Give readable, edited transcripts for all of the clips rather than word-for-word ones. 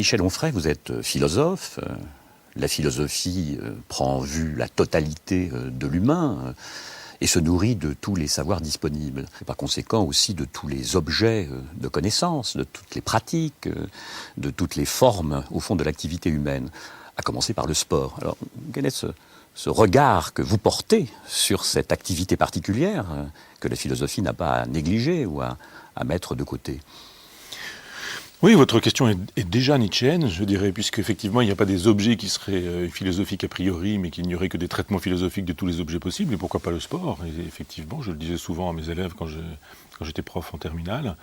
Michel Onfray, vous êtes philosophe. La philosophie prend en vue la totalité de l'humain et se nourrit de tous les savoirs disponibles. Et par conséquent aussi de tous les objets de connaissance, de toutes les pratiques, de toutes les formes, au fond, de l'activité humaine, à commencer par le sport. Alors, quel est ce regard que vous portez sur cette activité particulière que la philosophie n'a pas à négliger ou à mettre de côté ? Oui, votre question est déjà nietzschéenne, je dirais, puisqu'effectivement, il n'y a pas des objets qui seraient philosophiques a priori, mais qu'il n'y aurait que des traitements philosophiques de tous les objets possibles, et pourquoi pas le sport ? Et effectivement, je le disais souvent à mes élèves quand j'étais prof en terminale,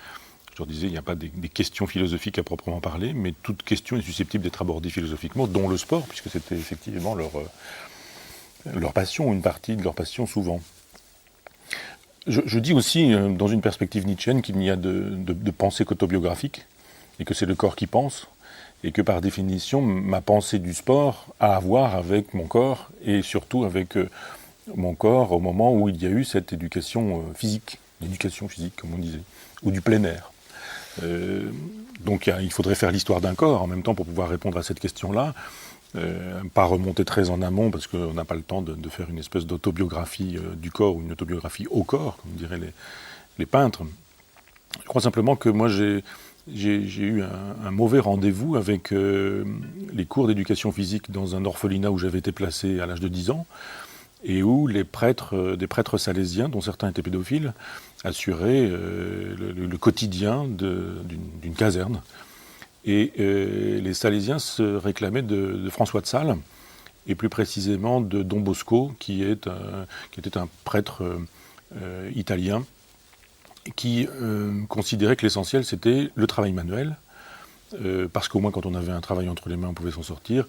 je leur disais, il n'y a pas des questions philosophiques à proprement parler, mais toute question est susceptible d'être abordée philosophiquement, dont le sport, puisque c'était effectivement leur passion, une partie de leur passion souvent. Je dis aussi, dans une perspective nietzschéenne, qu'il n'y a de pensée qu'autobiographique, et que c'est le corps qui pense, et que par définition, ma pensée du sport a à voir avec mon corps, et surtout avec mon corps au moment où il y a eu cette éducation physique, l'éducation physique, comme on disait, ou du plein air. Donc il faudrait faire l'histoire d'un corps en même temps pour pouvoir répondre à cette question-là, pas remonter très en amont, parce qu'on n'a pas le temps de faire une espèce d'autobiographie du corps, ou une autobiographie au corps, comme diraient les peintres. Je crois simplement que moi j'ai eu un mauvais rendez-vous avec les cours d'éducation physique dans un orphelinat où j'avais été placé à l'âge de 10 ans, et où des prêtres salésiens, dont certains étaient pédophiles, assuraient le quotidien d'une caserne. Et les salésiens se réclamaient de François de Sales, et plus précisément de Don Bosco, qui était un prêtre italien, qui considérait que l'essentiel c'était le travail manuel, parce qu'au moins quand on avait un travail entre les mains on pouvait s'en sortir,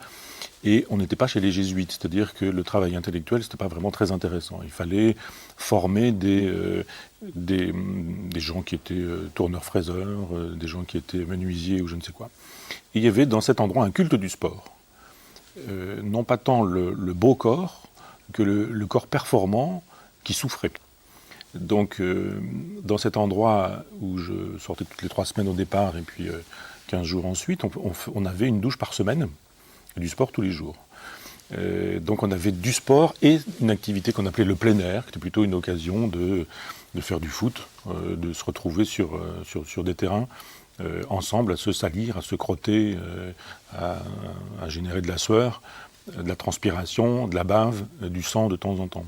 et on n'était pas chez les jésuites, c'est-à-dire que le travail intellectuel c'était pas vraiment très intéressant. Il fallait former des gens qui étaient tourneurs-fraiseurs, des gens qui étaient menuisiers ou je ne sais quoi. Et il y avait dans cet endroit un culte du sport, non pas tant le beau corps que le corps performant qui souffrait. Donc, dans cet endroit où je sortais toutes les 3 semaines au départ et puis 15 jours ensuite, on avait une douche par semaine et du sport tous les jours. Donc on avait du sport et une activité qu'on appelait le plein air, qui était plutôt une occasion de faire du foot, de se retrouver sur des terrains ensemble, à se salir, à se crotter, à générer de la sueur, de la transpiration, de la bave, du sang de temps en temps.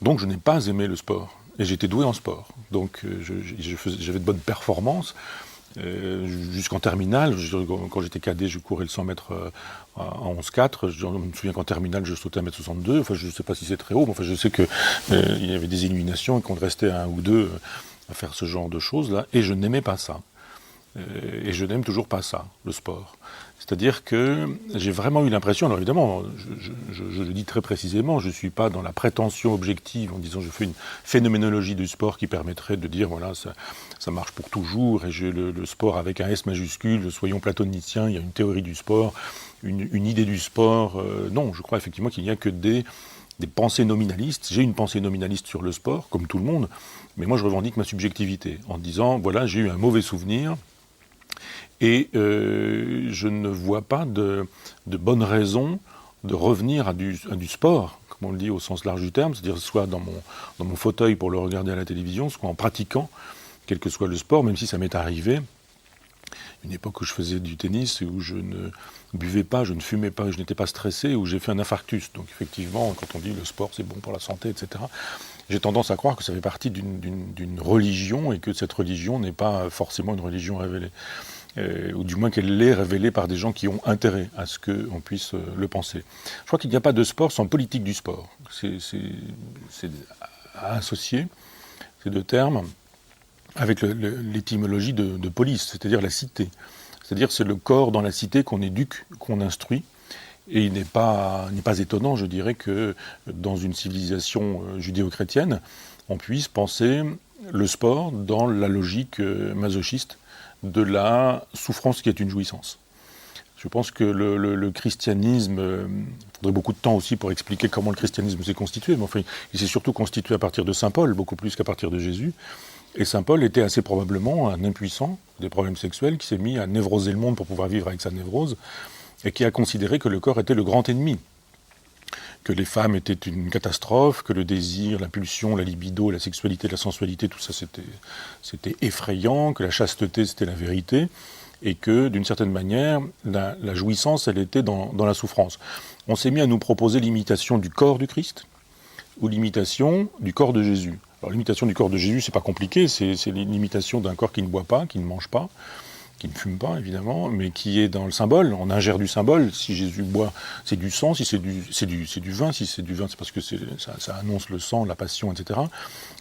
Donc je n'ai pas aimé le sport, et j'étais doué en sport. Donc j'avais de bonnes performances, jusqu'en terminale. Quand j'étais cadet, je courais le 100 mètres en 11,4. Je me souviens qu'en terminale, je sautais à 1m62. Enfin, je ne sais pas si c'est très haut, mais enfin, je sais qu'il y avait des illuminations et qu'on restait à 1 ou 2 à faire ce genre de choses-là, et je n'aimais pas ça. Et je n'aime toujours pas ça, le sport. C'est-à-dire que j'ai vraiment eu l'impression, alors évidemment, je le dis très précisément, je ne suis pas dans la prétention objective en disant je fais une phénoménologie du sport qui permettrait de dire voilà, ça marche pour toujours, et j'ai le sport avec un S majuscule, soyons platoniciens, il y a une théorie du sport, une idée du sport. Non, je crois effectivement qu'il n'y a que des pensées nominalistes. J'ai une pensée nominaliste sur le sport, comme tout le monde, mais moi je revendique ma subjectivité en disant voilà, j'ai eu un mauvais souvenir. Et je ne vois pas de bonne raison de revenir à du sport, comme on le dit au sens large du terme, c'est-à-dire soit dans mon fauteuil pour le regarder à la télévision, soit en pratiquant, quel que soit le sport, même si ça m'est arrivé. Une époque où je faisais du tennis, où je ne buvais pas, je ne fumais pas, je n'étais pas stressé, où j'ai fait un infarctus. Donc effectivement, quand on dit le sport c'est bon pour la santé, etc., j'ai tendance à croire que ça fait partie d'une religion, et que cette religion n'est pas forcément une religion révélée. Ou du moins qu'elle l'est révélée par des gens qui ont intérêt à ce qu'on puisse le penser. Je crois qu'il n'y a pas de sport sans politique du sport. C'est à associer ces deux termes avec l'étymologie de polis, c'est-à-dire la cité. C'est-à-dire c'est le corps dans la cité qu'on éduque, qu'on instruit. Et il n'est pas étonnant, je dirais, que dans une civilisation judéo-chrétienne, on puisse penser le sport dans la logique masochiste de la souffrance qui est une jouissance. Je pense que le christianisme, il faudrait beaucoup de temps aussi pour expliquer comment le christianisme s'est constitué, mais enfin, il s'est surtout constitué à partir de saint Paul, beaucoup plus qu'à partir de Jésus. Et saint Paul était assez probablement un impuissant des problèmes sexuels qui s'est mis à névroser le monde pour pouvoir vivre avec sa névrose, et qui a considéré que le corps était le grand ennemi, que les femmes étaient une catastrophe, que le désir, la pulsion, la libido, la sexualité, la sensualité, tout ça c'était effrayant, que la chasteté c'était la vérité, et que d'une certaine manière, la jouissance elle était dans la souffrance. On s'est mis à nous proposer l'imitation du corps du Christ ou l'imitation du corps de Jésus. Alors l'imitation du corps de Jésus, c'est pas compliqué, c'est l'imitation d'un corps qui ne boit pas, qui ne mange pas, qui ne fume pas évidemment, mais qui est dans le symbole. On ingère du symbole. Si Jésus boit, c'est du sang. Si c'est du vin. Si c'est du vin, c'est parce que ça annonce le sang, la passion, etc.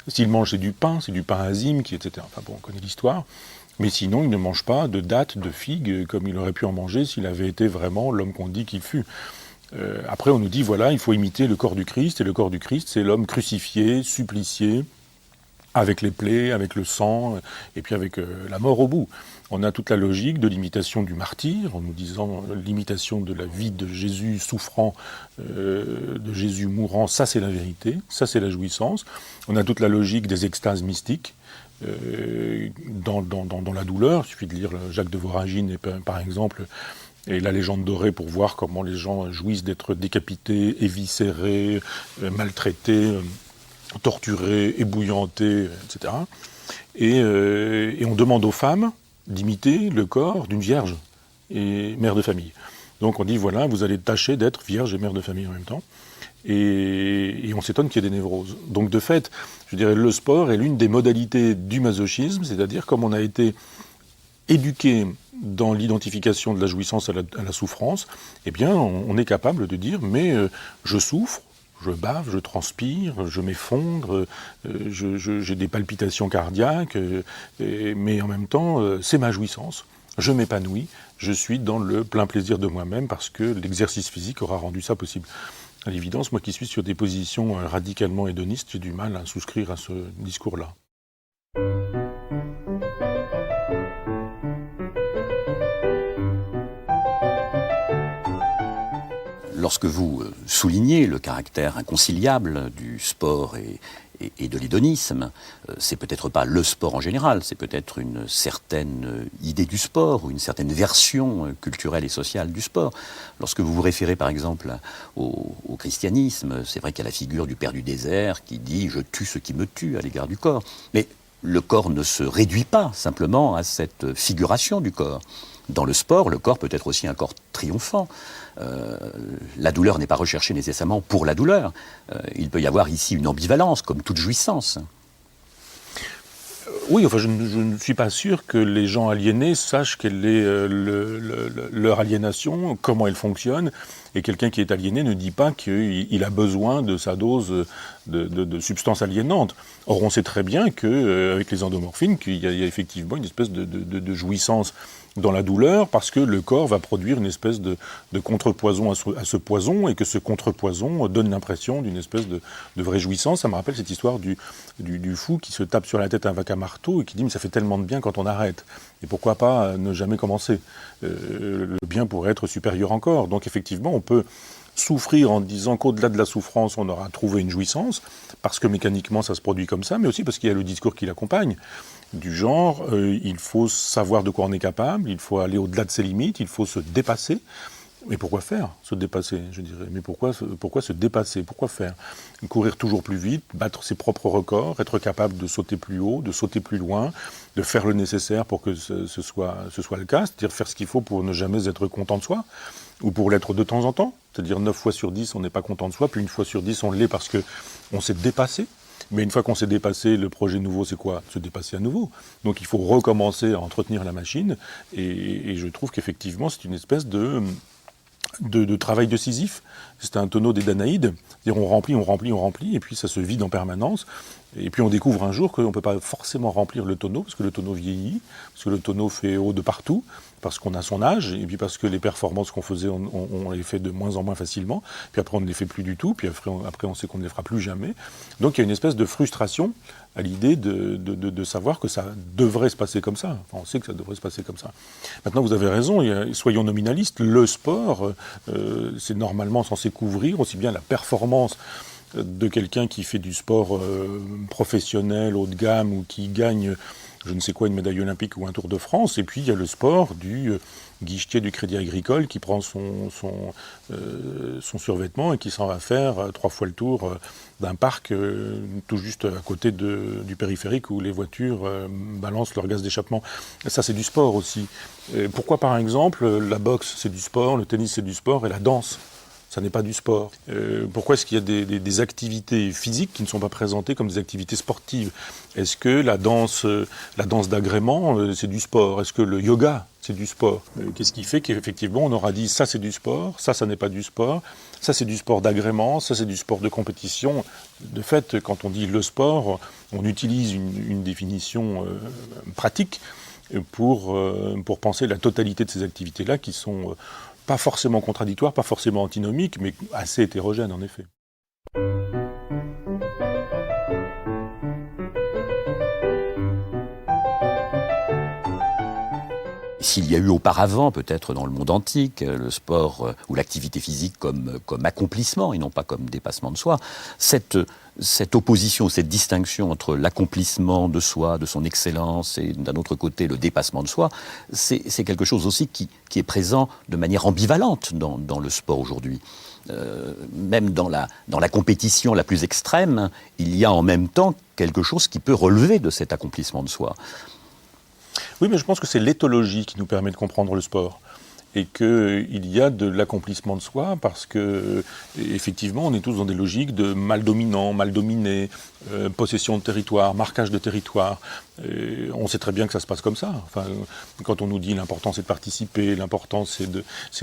S'il mange, c'est du pain azime, etc. Enfin bon, on connaît l'histoire. Mais sinon, il ne mange pas de dattes, de figues, comme il aurait pu en manger s'il avait été vraiment l'homme qu'on dit qu'il fut. Après, on nous dit, voilà, il faut imiter le corps du Christ, et le corps du Christ, c'est l'homme crucifié, supplicié, avec les plaies, avec le sang, et puis avec la mort au bout. On a toute la logique de l'imitation du martyr, en nous disant l'imitation de la vie de Jésus souffrant, de Jésus mourant, ça c'est la vérité, ça c'est la jouissance. On a toute la logique des extases mystiques, dans la douleur. Il suffit de lire Jacques de Voragine, par exemple, et la légende dorée pour voir comment les gens jouissent d'être décapités, éviscérés, maltraités, torturés, ébouillantés, etc. Et on demande aux femmes d'imiter le corps d'une vierge et mère de famille. Donc on dit, voilà, vous allez tâcher d'être vierge et mère de famille en même temps. Et on s'étonne qu'il y ait des névroses. Donc de fait, je dirais, le sport est l'une des modalités du masochisme, c'est-à-dire comme on a été éduqué dans l'identification de la jouissance à la souffrance, eh bien on est capable de dire, mais je souffre, je bave, je transpire, je m'effondre, j'ai des palpitations cardiaques, mais en même temps, c'est ma jouissance. Je m'épanouis, je suis dans le plein plaisir de moi-même parce que l'exercice physique aura rendu ça possible. À l'évidence, moi qui suis sur des positions radicalement hédonistes, j'ai du mal à souscrire à ce discours-là. Lorsque vous soulignez le caractère inconciliable du sport et de l'hédonisme, c'est peut-être pas le sport en général, c'est peut-être une certaine idée du sport ou une certaine version culturelle et sociale du sport. Lorsque vous vous référez par exemple au christianisme, c'est vrai qu'il y a la figure du père du désert qui dit « je tue ce qui me tue » à l'égard du corps. Mais le corps ne se réduit pas simplement à cette figuration du corps. Dans le sport, le corps peut être aussi un corps triomphant. La douleur n'est pas recherchée nécessairement pour la douleur. Il peut y avoir ici une ambivalence, comme toute jouissance. Oui, enfin, je ne suis pas sûr que les gens aliénés sachent quelle est leur aliénation, comment elle fonctionne. Et quelqu'un qui est aliéné ne dit pas qu'il a besoin de sa dose de substances aliénantes. Or, on sait très bien qu'avec les endomorphines, qu'il y a effectivement une espèce de jouissance dans la douleur, parce que le corps va produire une espèce de contrepoison à ce poison, et que ce contrepoison donne l'impression d'une espèce de vraie jouissance. Ça me rappelle cette histoire du fou qui se tape sur la tête avec un marteau et qui dit « mais ça fait tellement de bien quand on arrête ». Et pourquoi pas ne jamais commencer, le bien pourrait être supérieur encore. Donc effectivement, on peut souffrir en disant qu'au-delà de la souffrance, on aura trouvé une jouissance, parce que mécaniquement ça se produit comme ça, mais aussi parce qu'il y a le discours qui l'accompagne, du genre, il faut savoir de quoi on est capable, il faut aller au-delà de ses limites, il faut se dépasser. Mais pourquoi faire, se dépasser, je dirais? Mais pourquoi se dépasser? Pourquoi faire? Courir toujours plus vite, battre ses propres records, être capable de sauter plus haut, de sauter plus loin, de faire le nécessaire pour que ce soit le cas, c'est-à-dire faire ce qu'il faut pour ne jamais être content de soi, ou pour l'être de temps en temps, c'est-à-dire 9 fois sur 10 on n'est pas content de soi, puis 1 fois sur 10 on l'est parce qu'on s'est dépassé. Mais une fois qu'on s'est dépassé, le projet nouveau, c'est quoi? Se dépasser à nouveau. Donc il faut recommencer à entretenir la machine, et je trouve qu'effectivement c'est une espèce de travail de Sisyphe. C'est un tonneau des Danaïdes. C'est-à-dire on remplit, et puis ça se vide en permanence. Et puis on découvre un jour qu'on ne peut pas forcément remplir le tonneau, parce que le tonneau vieillit, parce que le tonneau fait eau de partout, parce qu'on a son âge, et puis parce que les performances qu'on faisait, on les fait de moins en moins facilement, puis après on ne les fait plus du tout, puis après on sait qu'on ne les fera plus jamais. Donc il y a une espèce de frustration à l'idée de savoir que ça devrait se passer comme ça. Enfin, on sait que ça devrait se passer comme ça. Maintenant vous avez raison, soyons nominalistes, le sport, c'est normalement censé couvrir aussi bien la performance de quelqu'un qui fait du sport professionnel, haut de gamme, ou qui gagne, je ne sais quoi, une médaille olympique ou un Tour de France. Et puis il y a le sport du guichetier du Crédit Agricole qui prend son survêtement et qui s'en va faire 3 fois le tour d'un parc tout juste à côté du périphérique où les voitures balancent leur gaz d'échappement. Ça, c'est du sport aussi. Pourquoi, par exemple, la boxe, c'est du sport, le tennis, c'est du sport, et la danse, ça n'est pas du sport? Pourquoi est-ce qu'il y a des activités physiques qui ne sont pas présentées comme des activités sportives? Est-ce que la danse d'agrément, c'est du sport? Est-ce que le yoga, c'est du sport? Qu'est-ce qui fait qu'effectivement, on aura dit ça c'est du sport, ça n'est pas du sport, ça c'est du sport d'agrément, ça c'est du sport de compétition? De fait, quand on dit le sport, on utilise une définition pratique pour penser la totalité de ces activités-là qui sont pas forcément contradictoires, pas forcément antinomiques, mais assez hétérogènes en effet. S'il y a eu auparavant, peut-être dans le monde antique, le sport ou l'activité physique comme accomplissement et non pas comme dépassement de soi, cette opposition, cette distinction entre l'accomplissement de soi, de son excellence, et d'un autre côté le dépassement de soi, c'est quelque chose aussi qui est présent de manière ambivalente dans le sport aujourd'hui. Même dans la compétition la plus extrême, il y a en même temps quelque chose qui peut relever de cet accomplissement de soi. Oui, mais je pense que c'est l'éthologie qui nous permet de comprendre le sport. Et qu'il y a de l'accomplissement de soi parce que, effectivement, on est tous dans des logiques de mal dominant, mal dominé, possession de territoire, marquage de territoire. On sait très bien que ça se passe comme ça. Enfin, quand on nous dit l'important c'est de participer, l'important c'est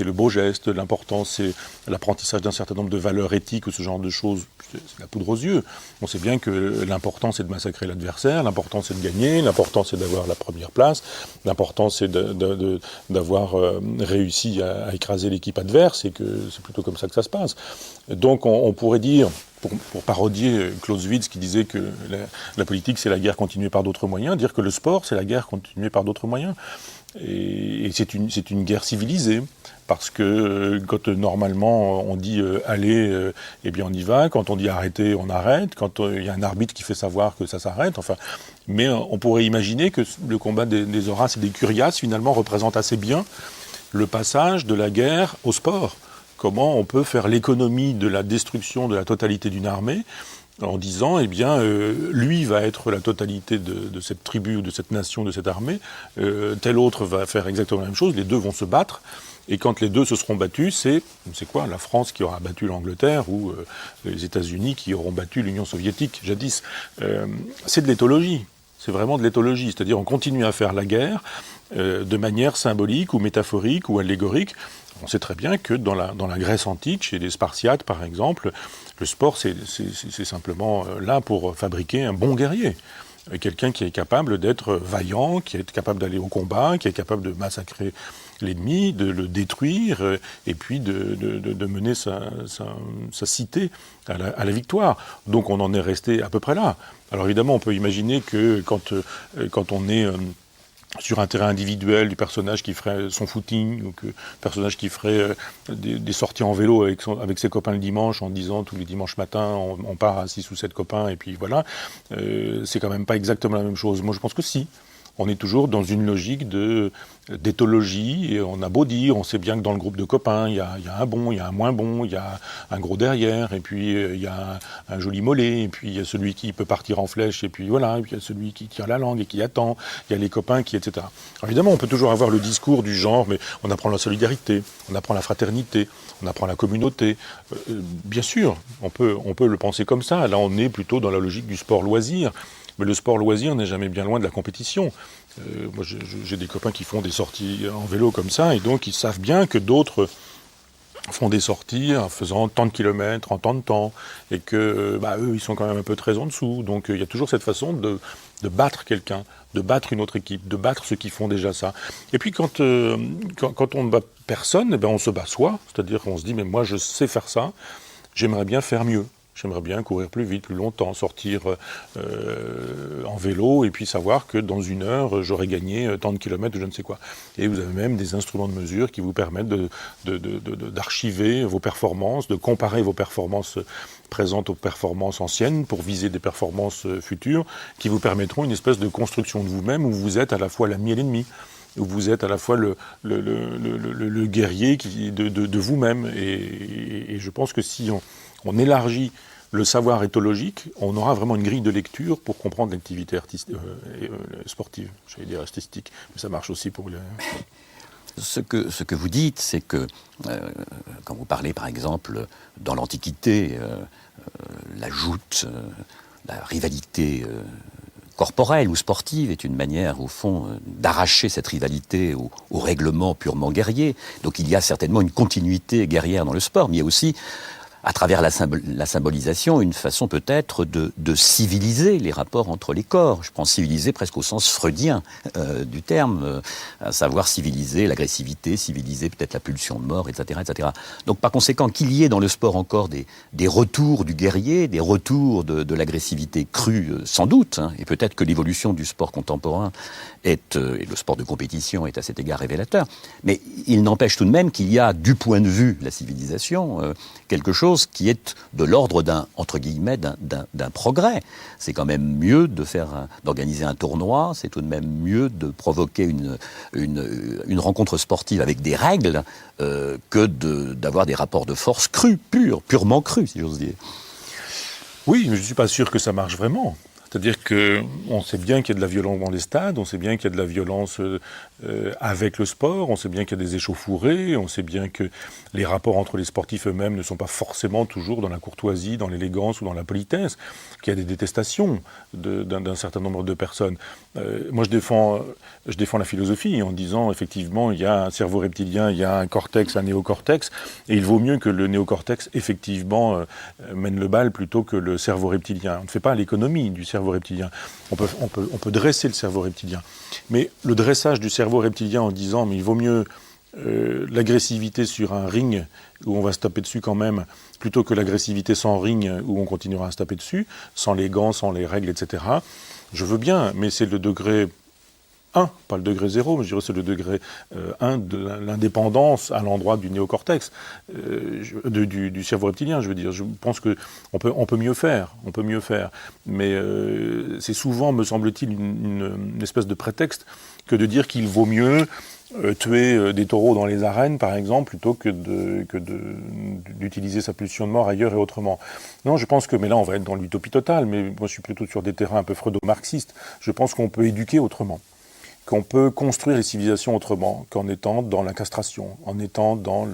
le beau geste, l'important c'est l'apprentissage d'un certain nombre de valeurs éthiques ou ce genre de choses, c'est la poudre aux yeux. On sait bien que l'important c'est de massacrer l'adversaire, l'important c'est de gagner, l'important c'est d'avoir la première place, l'important c'est d'avoir réussi à écraser l'équipe adverse et que c'est plutôt comme ça que ça se passe. Donc on pourrait dire, pour parodier Clausewitz qui disait que la politique c'est la guerre continuée par d'autres moyens, dire que le sport c'est la guerre continuée par d'autres moyens. Et c'est une guerre civilisée, parce que quand normalement on dit allez, eh bien on y va, quand on dit arrêter, on arrête, quand il y a un arbitre qui fait savoir que ça s'arrête, enfin. Mais on pourrait imaginer que le combat des Horaces et des Curiaces finalement représente assez bien le passage de la guerre au sport. Comment on peut faire l'économie de la destruction de la totalité d'une armée en disant, eh bien, lui va être la totalité de cette tribu, de cette nation, de cette armée, tel autre va faire exactement la même chose, les deux vont se battre, et quand les deux se seront battus, c'est quoi, la France qui aura battu l'Angleterre ou les États-Unis qui auront battu l'Union soviétique jadis. C'est de l'éthologie, c'est vraiment de l'éthologie, c'est-à-dire on continue à faire la guerre de manière symbolique ou métaphorique ou allégorique. On sait très bien que dans la Grèce antique, chez les Spartiates par exemple, le sport c'est simplement là pour fabriquer un bon guerrier. Quelqu'un qui est capable d'être vaillant, qui est capable d'aller au combat, qui est capable de massacrer l'ennemi, de le détruire, et puis de mener sa cité à la victoire. Donc on en est resté à peu près là. Alors évidemment, on peut imaginer que quand on est sur un terrain individuel du personnage qui ferait son footing, ou que personnage qui ferait des sorties en vélo avec ses copains le dimanche, en disant tous les dimanches matins on part à 6 ou 7 copains et puis voilà, c'est quand même pas exactement la même chose. Moi je pense que si. On est toujours dans une logique d'éthologie, et on a beau dire, on sait bien que dans le groupe de copains, il y a un bon, il y a un moins bon, il y a un gros derrière, et puis il y a un joli mollet, et puis il y a celui qui peut partir en flèche, et puis voilà, et puis il y a celui qui tire la langue et qui attend, il y a les copains qui, etc. Alors évidemment, on peut toujours avoir le discours du genre, mais on apprend la solidarité, on apprend la fraternité, on apprend la communauté. Bien sûr, on peut le penser comme ça. Là, on est plutôt dans la logique du sport-loisir. Mais le sport-loisir n'est jamais bien loin de la compétition. Moi, j'ai des copains qui font des sorties en vélo comme ça, et donc ils savent bien que d'autres font des sorties en faisant tant de kilomètres en tant de temps, et que eux, ils sont quand même un peu très en dessous. Donc il y a toujours cette façon de battre quelqu'un, de battre une autre équipe, de battre ceux qui font déjà ça. Et puis quand on ne bat personne, eh ben, on se bat soi, c'est-à-dire qu'on se dit, mais moi je sais faire ça, j'aimerais bien faire mieux. J'aimerais bien courir plus vite, plus longtemps, sortir en vélo et puis savoir que dans 1 heure, j'aurais gagné tant de kilomètres ou je ne sais quoi. Et vous avez même des instruments de mesure qui vous permettent d'archiver vos performances, de comparer vos performances présentes aux performances anciennes pour viser des performances futures qui vous permettront une espèce de construction de vous-même où vous êtes à la fois l'ami et l'ennemi, où vous êtes à la fois le guerrier de vous-même. Et je pense que si on élargit le savoir éthologique, on aura vraiment une grille de lecture pour comprendre l'activité sportive, j'allais dire artistique, mais ça marche aussi pour les... Ce que vous dites, c'est que quand vous parlez, par exemple, dans l'Antiquité, la joute, la rivalité corporelle ou sportive est une manière, au fond, d'arracher cette rivalité au règlement purement guerrier. Donc il y a certainement une continuité guerrière dans le sport, mais il y a aussi, à travers la symbolisation, une façon peut-être de civiliser les rapports entre les corps. Je prends civiliser presque au sens freudien du terme, à savoir civiliser l'agressivité, civiliser peut-être la pulsion de mort, etc., etc. Donc par conséquent, qu'il y ait dans le sport encore des retours du guerrier, des retours de l'agressivité crue, sans doute, hein, et peut-être que l'évolution du sport contemporain et le sport de compétition est à cet égard révélateur, mais il n'empêche tout de même qu'il y a, du point de vue de la civilisation, quelque chose qui est de l'ordre entre guillemets, d'un progrès. C'est quand même mieux d'organiser un tournoi, c'est tout de même mieux de provoquer une rencontre sportive avec des règles que d'avoir des rapports de force crus, purement crus, si j'ose dire. Oui, mais je ne suis pas sûr que ça marche vraiment. C'est-à-dire qu'on sait bien qu'il y a de la violence dans les stades, on sait bien qu'il y a de la violence avec le sport, on sait bien qu'il y a des échauffourées, on sait bien que les rapports entre les sportifs eux-mêmes ne sont pas forcément toujours dans la courtoisie, dans l'élégance ou dans la politesse, qu'il y a des détestations d'un certain nombre de personnes. Moi, je défends la philosophie en disant, effectivement, il y a un cerveau reptilien, il y a un cortex, un néocortex, et il vaut mieux que le néocortex, effectivement, mène le bal plutôt que le cerveau reptilien. On ne fait pas l'économie du cerveau reptilien. On peut dresser le cerveau reptilien. Mais le dressage du cerveau reptilien en disant mais il vaut mieux l'agressivité sur un ring où on va se taper dessus quand même, plutôt que l'agressivité sans ring où on continuera à se taper dessus, sans les gants, sans les règles, etc. Je veux bien, mais c'est le degré 1, pas le degré 0, mais je dirais c'est le degré 1 de l'indépendance à l'endroit du néocortex, du cerveau reptilien, je veux dire. Je pense qu'on peut mieux faire, mais c'est souvent, me semble-t-il, une espèce de prétexte que de dire qu'il vaut mieux tuer des taureaux dans les arènes, par exemple, plutôt que d'utiliser sa pulsion de mort ailleurs et autrement. Non, je pense que, mais là on va être dans l'utopie totale, mais moi je suis plutôt sur des terrains un peu freudo-marxistes, je pense qu'on peut éduquer autrement, qu'on peut construire les civilisations autrement qu'en étant dans la castration, en étant dans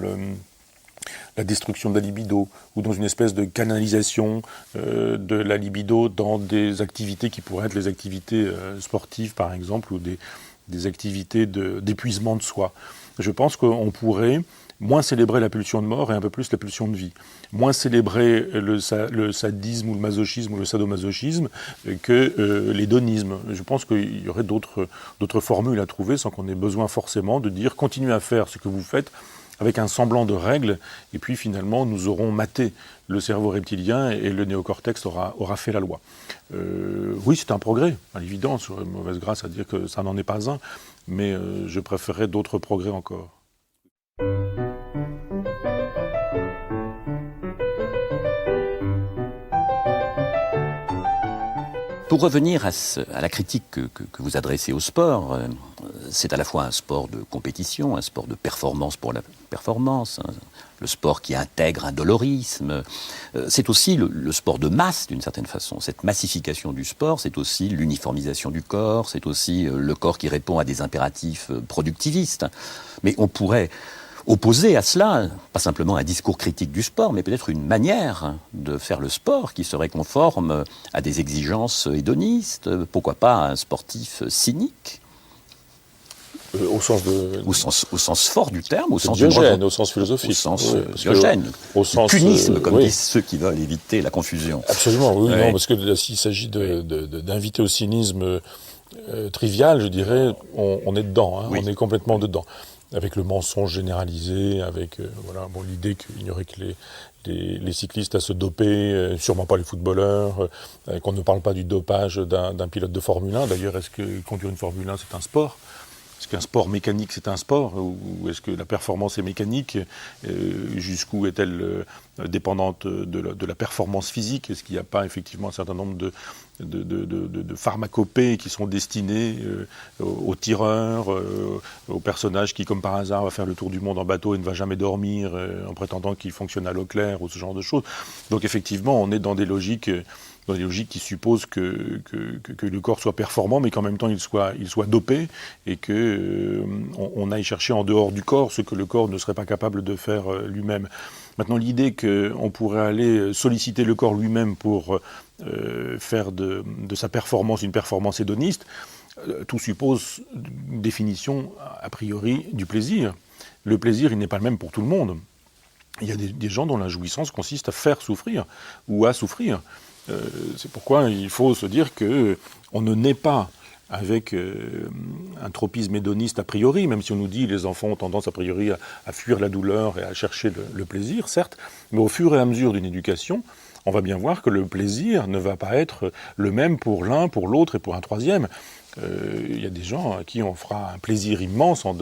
la destruction de la libido, ou dans une espèce de canalisation de la libido dans des activités qui pourraient être les activités sportives, par exemple, ou des activités d'épuisement de soi. Je pense qu'on pourrait moins célébrer la pulsion de mort et un peu plus la pulsion de vie. Moins célébrer le sadisme ou le masochisme ou le sadomasochisme que l'hédonisme. Je pense qu'il y aurait d'autres formules à trouver sans qu'on ait besoin forcément de dire « continuez à faire ce que vous faites » avec un semblant de règles, et puis finalement nous aurons maté le cerveau reptilien et le néocortex aura fait la loi. Oui, c'est un progrès, à l'évidence, j'aurais mauvaise grâce à dire que ça n'en est pas un, mais je préférerais d'autres progrès encore. Pour revenir à la critique que vous adressez au sport, c'est à la fois un sport de compétition, un sport de performance pour la performance, hein, le sport qui intègre un dolorisme. C'est aussi le sport de masse, d'une certaine façon. Cette massification du sport, c'est aussi l'uniformisation du corps, c'est aussi le corps qui répond à des impératifs productivistes. Mais on pourrait opposer à cela, pas simplement un discours critique du sport, mais peut-être une manière de faire le sport qui serait conforme à des exigences hédonistes. Pourquoi pas un sportif cynique ? Au sens fort du terme, au sens Diogène, au sens philosophique. Au sens Diogène, au sens cunisme, comme disent ceux qui veulent éviter la confusion. Absolument, oui, non, parce que s'il s'agit d'inviter au cynisme trivial, je dirais, on est dedans, hein, oui. On est complètement dedans. Avec le mensonge généralisé, avec l'idée qu'il n'y aurait que les cyclistes à se doper, sûrement pas les footballeurs, qu'on ne parle pas du dopage d'un pilote de Formule 1. D'ailleurs, est-ce que conduire une Formule 1, c'est un sport ? est-ce qu'un sport mécanique c'est un sport ou est-ce que la performance est mécanique? Jusqu'où est-elle dépendante de la performance physique? Est-ce qu'il n'y a pas effectivement un certain nombre de pharmacopées qui sont destinées aux tireurs, aux personnages qui, comme par hasard, va faire le tour du monde en bateau et ne va jamais dormir en prétendant qu'il fonctionne à l'eau claire ou ce genre de choses. Donc effectivement, on est dans des logiques qui supposent que le corps soit performant, mais qu'en même temps il soit dopé, et qu'on aille chercher en dehors du corps ce que le corps ne serait pas capable de faire lui-même. Maintenant, l'idée qu'on pourrait aller solliciter le corps lui-même pour faire de sa performance une performance hédoniste, tout suppose une définition a priori du plaisir. Le plaisir, il n'est pas le même pour tout le monde. Il y a des gens dont la jouissance consiste à faire souffrir ou à souffrir. C'est pourquoi il faut se dire qu'on ne naît pas avec un tropisme hédoniste a priori, même si on nous dit que les enfants ont tendance a priori à fuir la douleur et à chercher le plaisir, certes, mais au fur et à mesure d'une éducation, on va bien voir que le plaisir ne va pas être le même pour l'un, pour l'autre et pour un troisième. Il y a des gens à qui on fera un plaisir immense en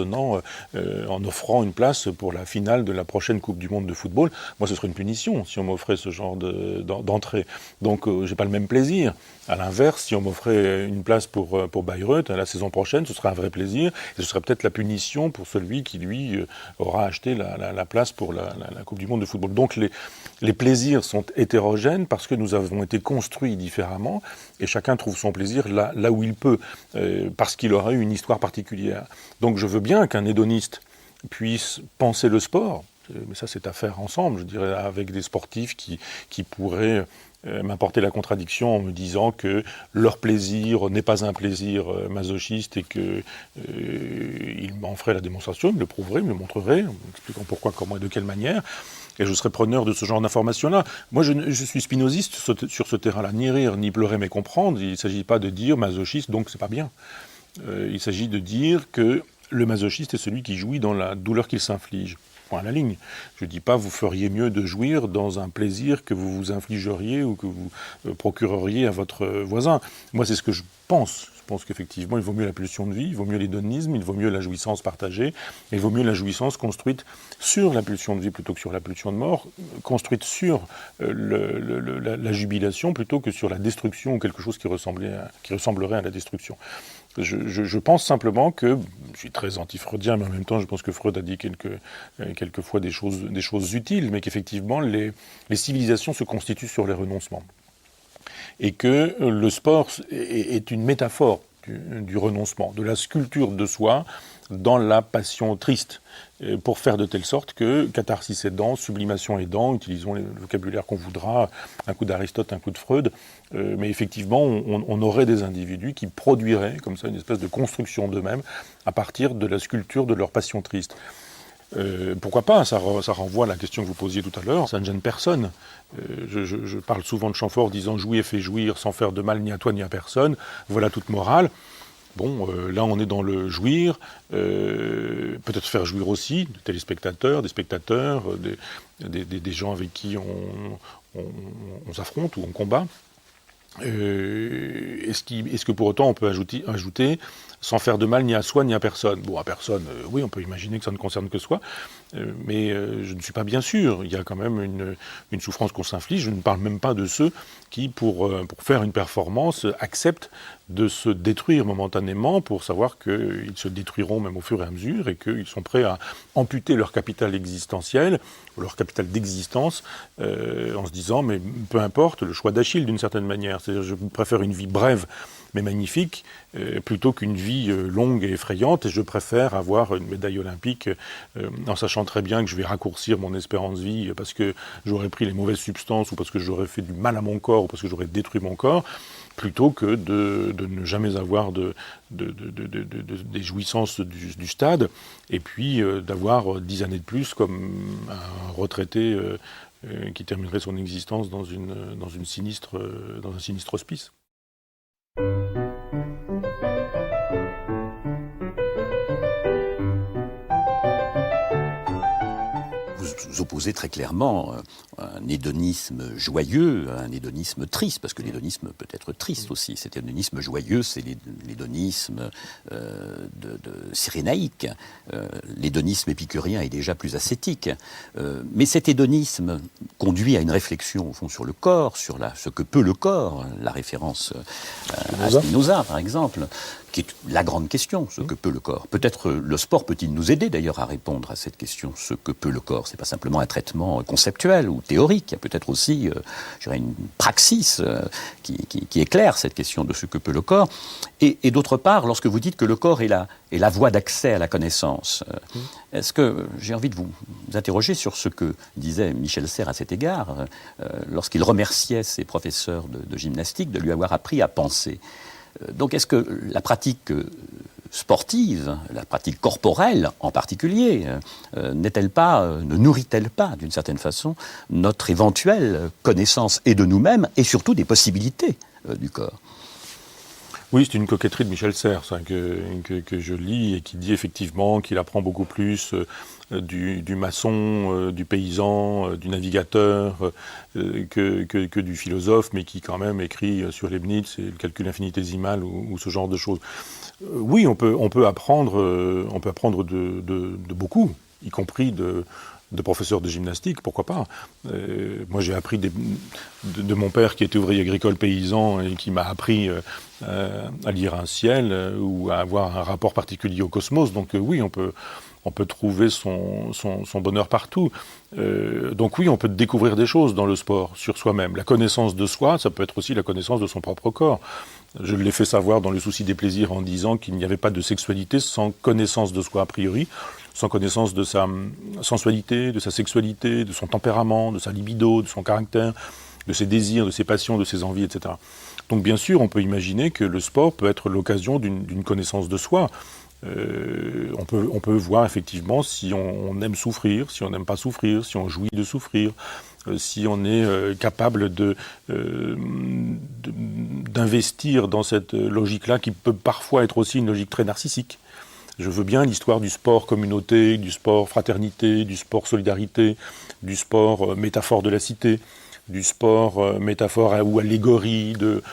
offrant une place pour la finale de la prochaine Coupe du Monde de football. Moi, ce serait une punition si on m'offrait ce genre d'entrée. Donc, j'ai pas le même plaisir. À l'inverse, si on m'offrait une place pour Bayreuth la saison prochaine, ce serait un vrai plaisir. Et ce serait peut-être la punition pour celui qui, lui, aura acheté la place pour la Coupe du Monde de football. Donc, les plaisirs sont hétérogènes parce que nous avons été construits différemment et chacun trouve son plaisir là où il peut. Parce qu'il aurait eu une histoire particulière. Donc je veux bien qu'un hédoniste puisse penser le sport, mais ça c'est à faire ensemble, je dirais, avec des sportifs qui pourraient m'apporter la contradiction en me disant que leur plaisir n'est pas un plaisir masochiste et qu'ils m'en feraient la démonstration, ils me le prouveraient, ils me le montreraient, en expliquant pourquoi, comment et de quelle manière. Et je serais preneur de ce genre d'informations-là. Moi, je suis spinoziste sur ce terrain-là. Ni rire, ni pleurer, mais comprendre. Il ne s'agit pas de dire masochiste, donc c'est pas bien. Il s'agit de dire que le masochiste est celui qui jouit dans la douleur qu'il s'inflige. Point à la ligne. Je ne dis pas vous feriez mieux de jouir dans un plaisir que vous vous infligeriez ou que vous procureriez à votre voisin. Moi, c'est ce que je pense. Je pense qu'effectivement, il vaut mieux la pulsion de vie, il vaut mieux l'hédonisme, il vaut mieux la jouissance partagée, et il vaut mieux la jouissance construite sur la pulsion de vie plutôt que sur la pulsion de mort, construite sur la jubilation plutôt que sur la destruction ou quelque chose qui ressemblerait à la destruction. Je pense simplement que, je suis très anti-freudien, mais en même temps je pense que Freud a dit quelquefois des choses utiles, mais qu'effectivement les civilisations se constituent sur les renoncements. Et que le sport est une métaphore du renoncement, de la sculpture de soi dans la passion triste, pour faire de telle sorte que, catharsis aidant, sublimation aidant, utilisons le vocabulaire qu'on voudra, un coup d'Aristote, un coup de Freud, mais effectivement, on aurait des individus qui produiraient comme ça une espèce de construction d'eux-mêmes à partir de la sculpture de leur passion triste. Pourquoi pas, ça renvoie à la question que vous posiez tout à l'heure, ça ne gêne personne. Je parle souvent de Chamfort disant « jouir fait jouir sans faire de mal ni à toi ni à personne », voilà toute morale. Bon, là on est dans le jouir, peut-être faire jouir aussi des téléspectateurs, des spectateurs, des gens avec qui on s'affronte ou on combat. Est-ce que pour autant on peut ajouter sans faire de mal ni à soi ni à personne? Bon, à personne, oui, on peut imaginer que ça ne concerne que soi, mais je ne suis pas bien sûr. Il y a quand même une souffrance qu'on s'inflige. Je ne parle même pas de ceux qui, pour faire une performance, acceptent de se détruire momentanément pour savoir qu'ils se détruiront même au fur et à mesure et qu'ils sont prêts à amputer leur capital existentiel, ou leur capital d'existence, en se disant, mais peu importe, le choix d'Achille d'une certaine manière. C'est-à-dire, je préfère une vie brève mais magnifique, plutôt qu'une vie longue et effrayante, et je préfère avoir une médaille olympique en sachant très bien que je vais raccourcir mon espérance de vie parce que j'aurais pris les mauvaises substances ou parce que j'aurais fait du mal à mon corps ou parce que j'aurais détruit mon corps, plutôt que de ne jamais avoir des jouissances du stade, et puis d'avoir 10 années de plus comme un retraité qui terminerait son existence dans un sinistre hospice. opposer très clairement un hédonisme joyeux à un hédonisme triste, parce que l'hédonisme peut être triste aussi. Cet hédonisme joyeux, c'est l'hédonisme cyrénaïque. L'hédonisme épicurien est déjà plus ascétique. Mais cet hédonisme conduit à une réflexion, au fond, sur le corps, sur ce que peut le corps, la référence à Spinoza, par exemple, qui est la grande question, ce que peut le corps. Peut-être le sport peut-il nous aider d'ailleurs à répondre à cette question, ce que peut le corps. C'est pas simplement un traitement conceptuel ou théorique, il y a peut-être aussi je dirais une praxis qui éclaire cette question de ce que peut le corps. Et d'autre part, lorsque vous dites que le corps est la voie d'accès à la connaissance, est-ce que j'ai envie de vous interroger sur ce que disait Michel Serres à cet égard, lorsqu'il remerciait ses professeurs de gymnastique de lui avoir appris à penser. Donc est-ce que la pratique sportive, la pratique corporelle en particulier, ne nourrit-elle pas, d'une certaine façon, notre éventuelle connaissance et de nous-mêmes et surtout des possibilités du corps ? Oui, c'est une coquetterie de Michel Serres que je lis et qui dit effectivement qu'il apprend beaucoup plus du maçon, du paysan, du navigateur que du philosophe, mais qui quand même écrit sur Leibniz et le calcul infinitésimal ou ce genre de choses. Oui, on peut apprendre de beaucoup, y compris de professeurs de gymnastique, pourquoi pas. Moi, j'ai appris de mon père qui était ouvrier agricole paysan et qui m'a appris à lire un ciel ou à avoir un rapport particulier au cosmos. Donc oui, on peut trouver son bonheur partout. Donc oui, on peut découvrir des choses dans le sport, sur soi-même. La connaissance de soi, ça peut être aussi la connaissance de son propre corps. Je l'ai fait savoir dans Le Souci des plaisirs en disant qu'il n'y avait pas de sexualité sans connaissance de soi a priori, sans connaissance de sa sensualité, de sa sexualité, de son tempérament, de sa libido, de son caractère, de ses désirs, de ses passions, de ses envies, etc. Donc bien sûr, on peut imaginer que le sport peut être l'occasion d'une connaissance de soi. On peut voir effectivement si on aime souffrir, si on n'aime pas souffrir, si on jouit de souffrir, si on est capable d'investir dans cette logique-là qui peut parfois être aussi une logique très narcissique. Je veux bien l'histoire du sport communauté, du sport fraternité, du sport solidarité, du sport métaphore de la cité, du sport métaphore ou allégorie de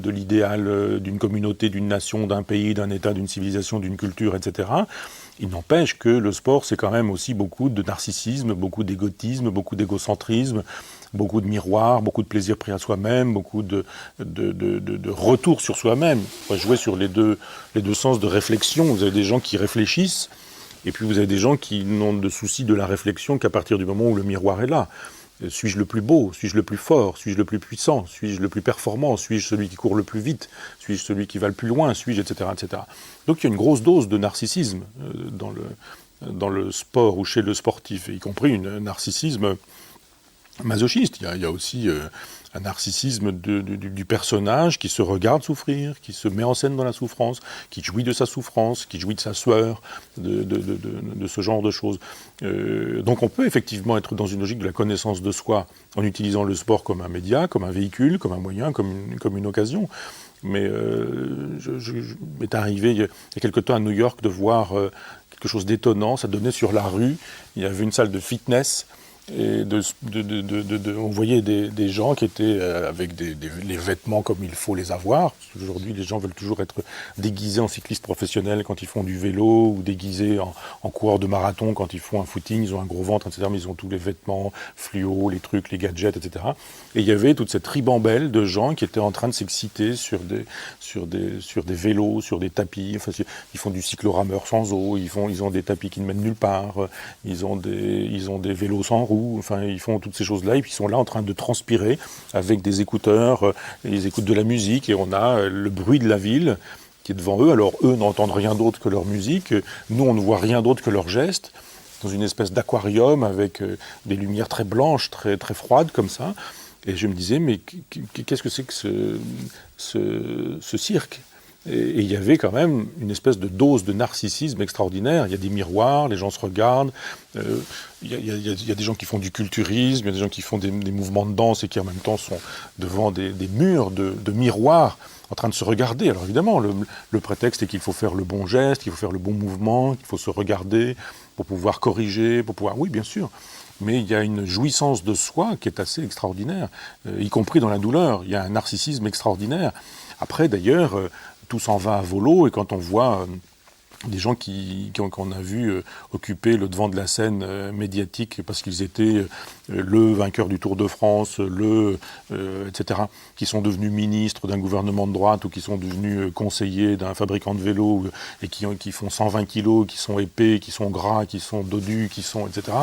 l'idéal d'une communauté, d'une nation, d'un pays, d'un État, d'une civilisation, d'une culture, etc. Il n'empêche que le sport, c'est quand même aussi beaucoup de narcissisme, beaucoup d'égotisme, beaucoup d'égocentrisme, beaucoup de miroirs, beaucoup de plaisir pris à soi-même, beaucoup de retour sur soi-même. On va jouer sur les deux sens de réflexion. Vous avez des gens qui réfléchissent, et puis vous avez des gens qui n'ont de souci de la réflexion qu'à partir du moment où le miroir est là. Suis-je le plus beau? Suis-je le plus fort? Suis-je le plus puissant? Suis-je le plus performant? Suis-je celui qui court le plus vite? Suis-je celui qui va le plus loin? Suis-je, etc., etc. Donc il y a une grosse dose de narcissisme dans le sport ou chez le sportif, y compris un narcissisme masochiste. Il y a aussi un narcissisme du personnage qui se regarde souffrir, qui se met en scène dans la souffrance, qui jouit de sa souffrance, qui jouit de sa sueur, de ce genre de choses. Donc on peut effectivement être dans une logique de la connaissance de soi en utilisant le sport comme un média, comme un véhicule, comme un moyen, comme une occasion. Mais m'est arrivé il y a quelque temps à New York de voir quelque chose d'étonnant. Ça donnait sur la rue, il y avait une salle de fitness. Et on voyait des gens qui étaient avec les vêtements comme il faut les avoir. Aujourd'hui, les gens veulent toujours être déguisés en cyclistes professionnels quand ils font du vélo, ou déguisés en coureurs de marathon quand ils font un footing. Ils ont un gros ventre, etc. Mais ils ont tous les vêtements fluo, les trucs, les gadgets, etc. Et il y avait toute cette ribambelle de gens qui étaient en train de s'exciter sur des vélos, sur des tapis. Enfin, ils font du cyclorameur sans eau. Ils ont des tapis qui ne mènent nulle part. Ils ont des vélos sans roue. Enfin, ils font toutes ces choses-là et puis ils sont là en train de transpirer avec des écouteurs, ils écoutent de la musique et on a le bruit de la ville qui est devant eux. Alors eux n'entendent rien d'autre que leur musique, nous on ne voit rien d'autre que leurs gestes, dans une espèce d'aquarium avec des lumières très blanches, très, très froides comme ça. Et je me disais, mais qu'est-ce que c'est que ce cirque ? Et il y avait quand même une espèce de dose de narcissisme extraordinaire. Il y a des miroirs, les gens se regardent. Il y a des gens qui font du culturisme, il y a des gens qui font des mouvements de danse et qui en même temps sont devant des murs de miroirs en train de se regarder. Alors évidemment, le prétexte est qu'il faut faire le bon geste, qu'il faut faire le bon mouvement, qu'il faut se regarder pour pouvoir corriger, pour pouvoir... Oui, bien sûr. mais il y a une jouissance de soi qui est assez extraordinaire, y compris dans la douleur. Il y a un narcissisme extraordinaire. Après, d'ailleurs, tout s'en va à volo, et quand on voit des gens qu'on a vu occuper le devant de la scène médiatique parce qu'ils étaient le vainqueur du Tour de France, etc., qui sont devenus ministres d'un gouvernement de droite ou qui sont devenus conseillers d'un fabricant de vélos et qui font 120 kilos, qui sont épais, qui sont gras, qui sont dodus, etc.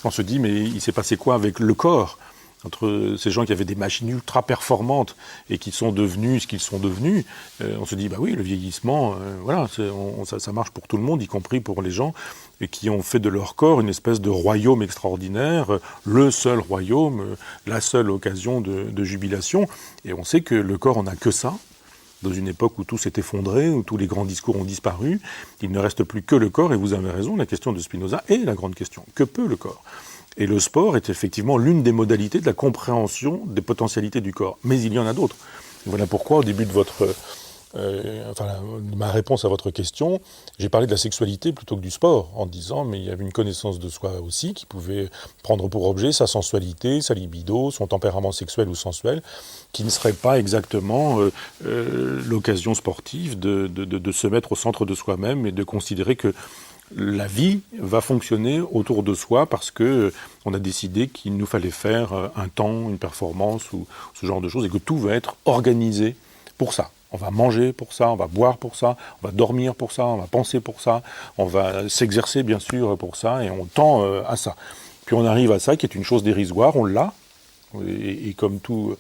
On se dit, mais il s'est passé quoi avec le corps ? Entre ces gens qui avaient des machines ultra performantes et qui sont devenus ce qu'ils sont devenus, on se dit, bah oui, le vieillissement, voilà, ça marche pour tout le monde, y compris pour les gens qui ont fait de leur corps une espèce de royaume extraordinaire, le seul royaume, la seule occasion de jubilation. Et on sait que le corps, on n'a que ça. Dans une époque où tout s'est effondré, où tous les grands discours ont disparu, il ne reste plus que le corps, et vous avez raison, la question de Spinoza est la grande question. Que peut le corps ? Et le sport est effectivement l'une des modalités de la compréhension des potentialités du corps. Mais il y en a d'autres. Voilà pourquoi, au début de ma réponse à votre question, j'ai parlé de la sexualité plutôt que du sport, en disant mais il y avait une connaissance de soi aussi qui pouvait prendre pour objet sa sensualité, sa libido, son tempérament sexuel ou sensuel, qui ne serait pas exactement l'occasion sportive de se mettre au centre de soi-même et de considérer que la vie va fonctionner autour de soi parce que on a décidé qu'il nous fallait faire un temps, une performance ou ce genre de choses et que tout va être organisé pour ça. On va manger pour ça, on va boire pour ça, on va dormir pour ça, on va penser pour ça, on va s'exercer bien sûr pour ça et on tend à ça. Puis on arrive à ça qui est une chose dérisoire, on l'a et comme tout...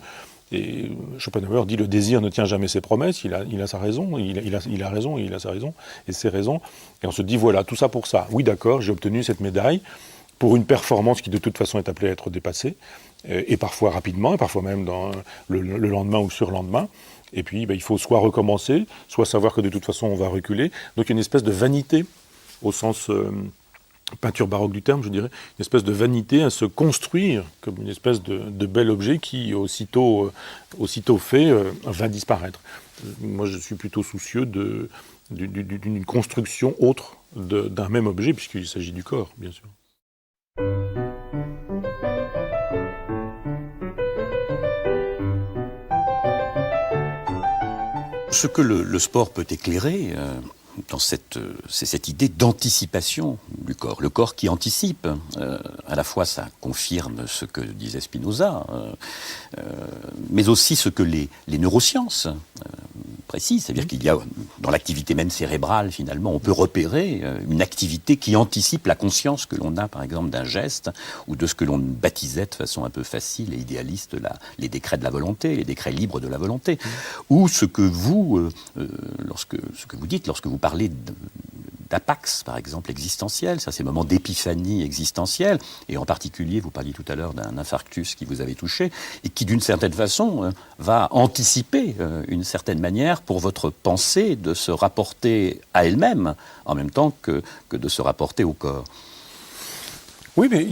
Et Schopenhauer dit le désir ne tient jamais ses promesses, il a sa raison, il a raison, il a sa raison, et ses raisons. Et on se dit voilà, tout ça pour ça. Oui d'accord, j'ai obtenu cette médaille pour une performance qui de toute façon est appelée à être dépassée, et parfois rapidement, et parfois même dans le lendemain ou surlendemain. Et puis il faut soit recommencer, soit savoir que de toute façon on va reculer. Donc il y a une espèce de vanité, au sens... peinture baroque du terme, je dirais, une espèce de vanité à se construire comme une espèce de bel objet qui, aussitôt fait, va disparaître. Moi, je suis plutôt soucieux d'une construction autre d'un même objet, puisqu'il s'agit du corps, bien sûr. Ce que le sport peut éclairer... c'est cette idée d'anticipation du corps. Le corps qui anticipe, à la fois ça confirme ce que disait Spinoza, mais aussi ce que les neurosciences précisent. C'est-à-dire qu'il y a, dans l'activité même cérébrale, finalement, on peut repérer une activité qui anticipe la conscience que l'on a, par exemple, d'un geste, ou de ce que l'on baptisait de façon un peu facile et idéaliste les décrets de la volonté, les décrets libres de la volonté. Ou ce que vous, ce que vous dites, lorsque vous parlez d'apax, par exemple, existentiel, ça, ces moments d'épiphanie existentielle, et en particulier, vous parliez tout à l'heure d'un infarctus qui vous avait touché, et qui, d'une certaine façon, va anticiper, une certaine manière, pour votre pensée, de se rapporter à elle-même, en même temps que de se rapporter au corps. Oui, mais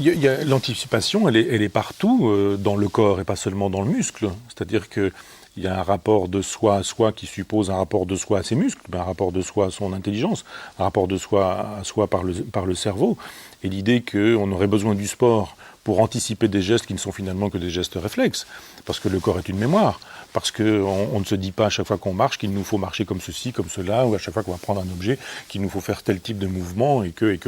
l'anticipation, elle est partout dans le corps, et pas seulement dans le muscle. C'est-à-dire que il y a un rapport de soi à soi qui suppose un rapport de soi à ses muscles, un rapport de soi à son intelligence, un rapport de soi à soi par le cerveau. Et l'idée qu'on aurait besoin du sport pour anticiper des gestes qui ne sont finalement que des gestes réflexes, parce que le corps est une mémoire, parce qu'on ne se dit pas à chaque fois qu'on marche qu'il nous faut marcher comme ceci, comme cela, ou à chaque fois qu'on va prendre un objet qu'il nous faut faire tel type de mouvement, et que.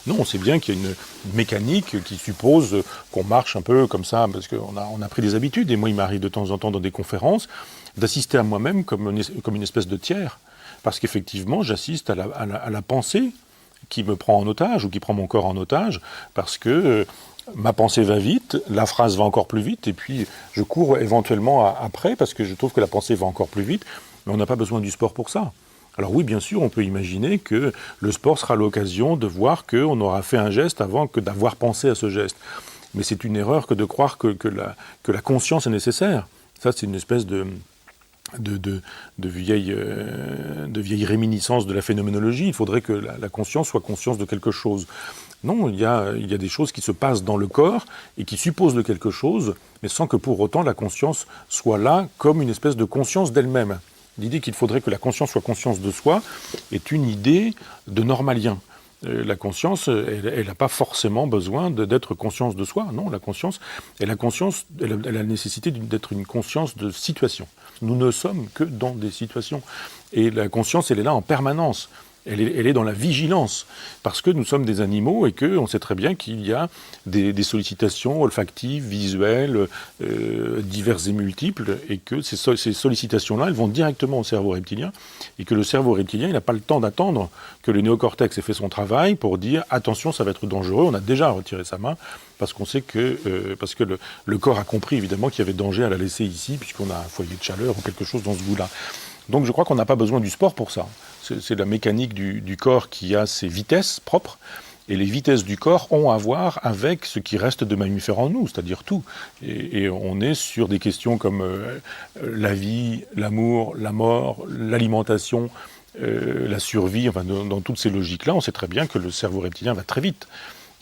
Non, on sait bien qu'il y a une mécanique qui suppose qu'on marche un peu comme ça, parce qu'on a pris des habitudes, et moi il m'arrive de temps en temps dans des conférences d'assister à moi-même comme une espèce de tiers, parce qu'effectivement j'assiste à la pensée qui me prend en otage, ou qui prend mon corps en otage, parce que ma pensée va vite, la phrase va encore plus vite, et puis je cours éventuellement après, parce que je trouve que la pensée va encore plus vite, mais on n'a pas besoin du sport pour ça. Alors oui, bien sûr, on peut imaginer que le sport sera l'occasion de voir qu'on aura fait un geste avant que d'avoir pensé à ce geste. Mais c'est une erreur que de croire que la conscience est nécessaire. Ça, c'est une espèce de vieille réminiscence de la phénoménologie. Il faudrait que la conscience soit conscience de quelque chose. Non, il y a des choses qui se passent dans le corps et qui supposent de quelque chose, mais sans que pour autant la conscience soit là comme une espèce de conscience d'elle-même. L'idée qu'il faudrait que la conscience soit conscience de soi est une idée de normalien. La conscience, elle n'a pas forcément besoin d'être conscience de soi. Non, la conscience, elle a la nécessité d'être une conscience de situation. Nous ne sommes que dans des situations. Et la conscience, elle est là en permanence. Elle est dans la vigilance, parce que nous sommes des animaux et qu'on sait très bien qu'il y a des sollicitations olfactives, visuelles, diverses et multiples, et que ces sollicitations-là, elles vont directement au cerveau reptilien, et que le cerveau reptilien, il n'a pas le temps d'attendre que le néocortex ait fait son travail pour dire « attention, ça va être dangereux », on a déjà retiré sa main, parce qu'on sait que, parce que le corps a compris évidemment qu'il y avait danger à la laisser ici, puisqu'on a un foyer de chaleur ou quelque chose dans ce goût-là. Donc je crois qu'on n'a pas besoin du sport pour ça. C'est la mécanique du corps qui a ses vitesses propres, et les vitesses du corps ont à voir avec ce qui reste de mammifère en nous, c'est-à-dire tout. Et on est sur des questions comme la vie, l'amour, la mort, l'alimentation, la survie, enfin dans toutes ces logiques-là, on sait très bien que le cerveau reptilien va très vite,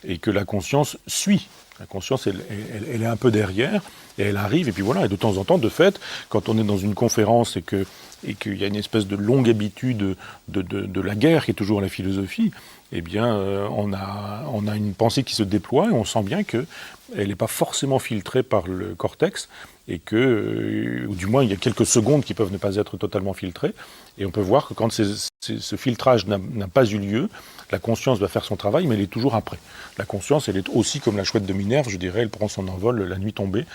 et que la conscience suit. La conscience, elle est un peu derrière, et elle arrive, et puis voilà. Et de temps en temps, de fait, quand on est dans une conférence et qu'il y a une espèce de longue habitude de la guerre, qui est toujours la philosophie, eh bien, on a une pensée qui se déploie, et on sent bien qu'elle n'est pas forcément filtrée par le cortex, et que, ou du moins, il y a quelques secondes qui peuvent ne pas être totalement filtrées, et on peut voir que quand ce filtrage n'a pas eu lieu, la conscience va faire son travail, mais elle est toujours après. La conscience, elle est aussi comme la chouette de Minerve, je dirais, elle prend son envol la nuit tombée,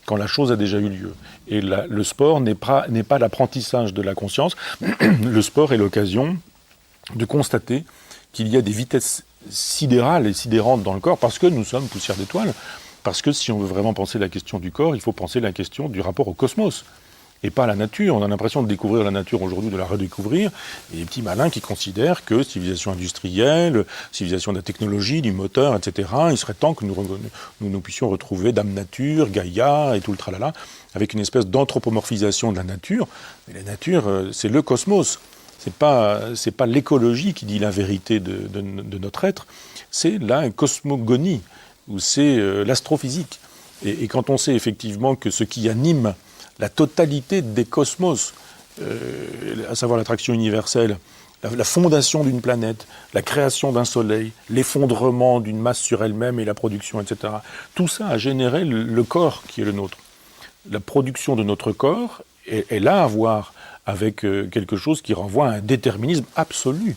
quand la chose a déjà eu lieu. Et le sport n'est pas l'apprentissage de la conscience, le sport est l'occasion de constater qu'il y a des vitesses sidérales et sidérantes dans le corps, parce que nous sommes poussière d'étoiles, parce que si on veut vraiment penser la question du corps, il faut penser la question du rapport au cosmos, et pas à la nature. On a l'impression de découvrir la nature aujourd'hui, de la redécouvrir, et les petits malins qui considèrent que civilisation industrielle, civilisation de la technologie, du moteur, etc., il serait temps que nous puissions retrouver Dame Nature, Gaïa et tout le tralala, avec une espèce d'anthropomorphisation de la nature. Mais la nature, c'est le cosmos. C'est pas l'écologie qui dit la vérité de notre être, c'est la cosmogonie, ou c'est l'astrophysique. Et quand on sait effectivement que ce qui anime la totalité des cosmos, à savoir l'attraction universelle, la fondation d'une planète, la création d'un soleil, l'effondrement d'une masse sur elle-même et la production, etc. Tout ça a généré le corps qui est le nôtre. La production de notre corps, elle a à voir avec quelque chose qui renvoie à un déterminisme absolu.